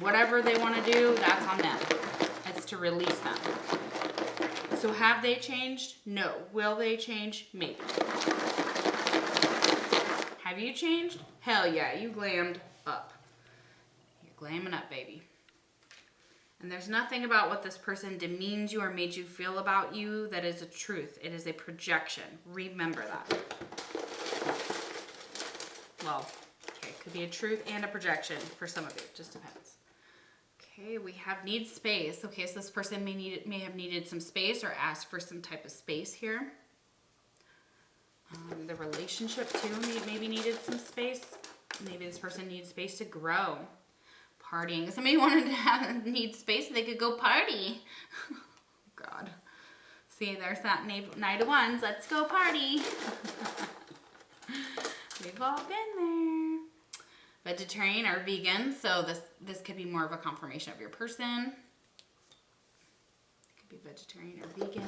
whatever they want to do, that's on them. It's to release them. So have they changed? No. Will they change? Maybe. Have you changed? Hell yeah, you glammed up. You're glamming up, baby. And there's nothing about what this person demeans you or made you feel about you that is a truth. It is a projection. Remember that. Well, okay, could be a truth and a projection for some of you. Just depends. Okay, we have need space. Okay, so this person may have needed some space or asked for some type of space here. The relationship too maybe needed some space. Maybe this person needs space to grow. Partying. Somebody wanted to need space so they could go party. God. See, there's that Knight of Wands. Let's go party. We've all been there. Vegetarian or vegan. So this could be more of a confirmation of your person. It could be vegetarian or vegan.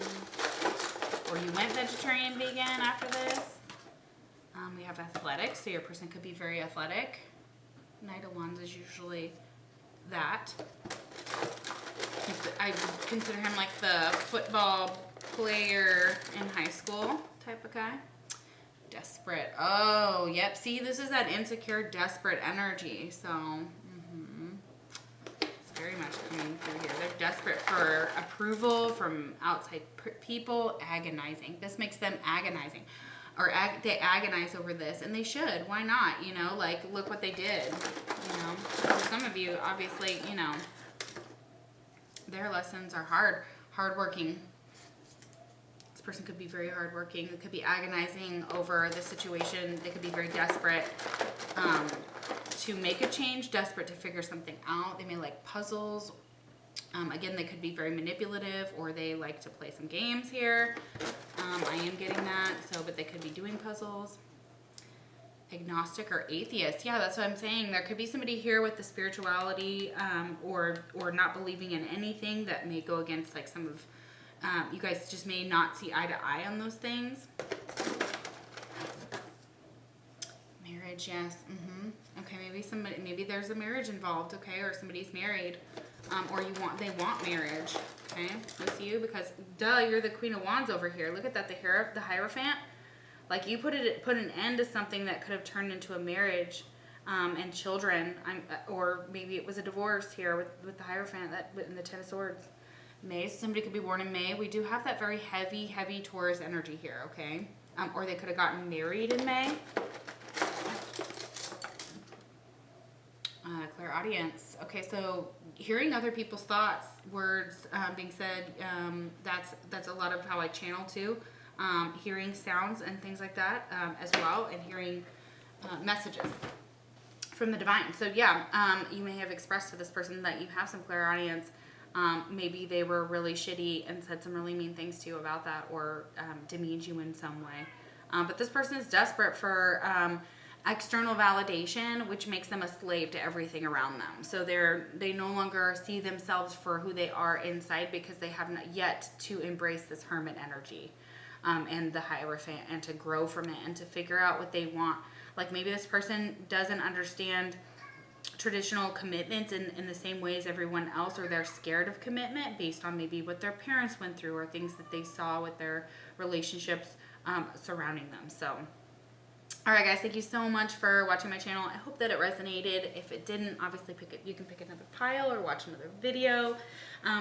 Or you went vegetarian, vegan after this. We have athletics. So your person could be very athletic. Knight of Wands is usually that. I consider him like the football player in high school type of guy. Desperate. Oh, yep. See, this is that insecure, desperate energy. So, it's very much coming through here. They're desperate for approval from outside people, agonizing. This makes them agonizing. Or they agonize over this, and they should. Why not? You know, like, look what they did. You know, for some of you, obviously, you know, their lessons are hardworking. This person could be very hardworking. They could be agonizing over the situation. They could be very desperate to make a change, desperate to figure something out. They may like puzzles. Again, they could be very manipulative, or they like to play some games here. I am getting that. So, but they could be doing puzzles. Agnostic or atheist. Yeah, that's what I'm saying. There could be somebody here with the spirituality or not believing in anything that may go against like some of, you guys just may not see eye to eye on those things. Marriage, yes. Okay, maybe there's a marriage involved, okay, or somebody's married. Or they want marriage, okay, with you, because duh, you're the Queen of Wands over here. Look at that, the Hierophant. Like, you put an end to something that could have turned into a marriage, and children. Or maybe it was a divorce here with the Hierophant and the 10 of Swords. May, somebody could be born in May. We do have that very heavy Taurus energy here, okay? Or they could have gotten married in May. Clairaudience. Okay, so hearing other people's thoughts, words being said, that's a lot of how I channel too. Hearing sounds and things like that as well, and hearing messages from the divine. So yeah, you may have expressed to this person that you have some clairaudience. Maybe they were really shitty and said some really mean things to you about that, or demeaned you in some way. But this person is desperate for external validation, which makes them a slave to everything around them. So they no longer see themselves for who they are inside, because they have not yet to embrace this hermit energy, and the Hierophant, and to grow from it and to figure out what they want. Like maybe this person doesn't understand traditional commitments in the same way as everyone else, or they're scared of commitment based on maybe what their parents went through or things that they saw with their relationships surrounding them. So all right, guys, thank you so much for watching my channel. I hope that it resonated. If it didn't, obviously you can pick another pile or watch another video.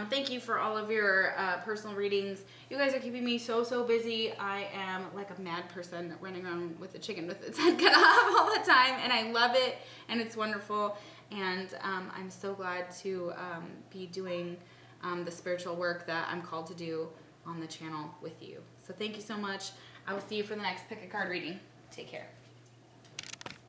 Thank you for all of your personal readings. You guys are keeping me so busy. I am like a mad person running around with a chicken with its head cut off all the time, and I love it, and it's wonderful. And I'm so glad to be doing the spiritual work that I'm called to do on the channel with you. So thank you so much. I will see you for the next Pick a Card reading. Take care.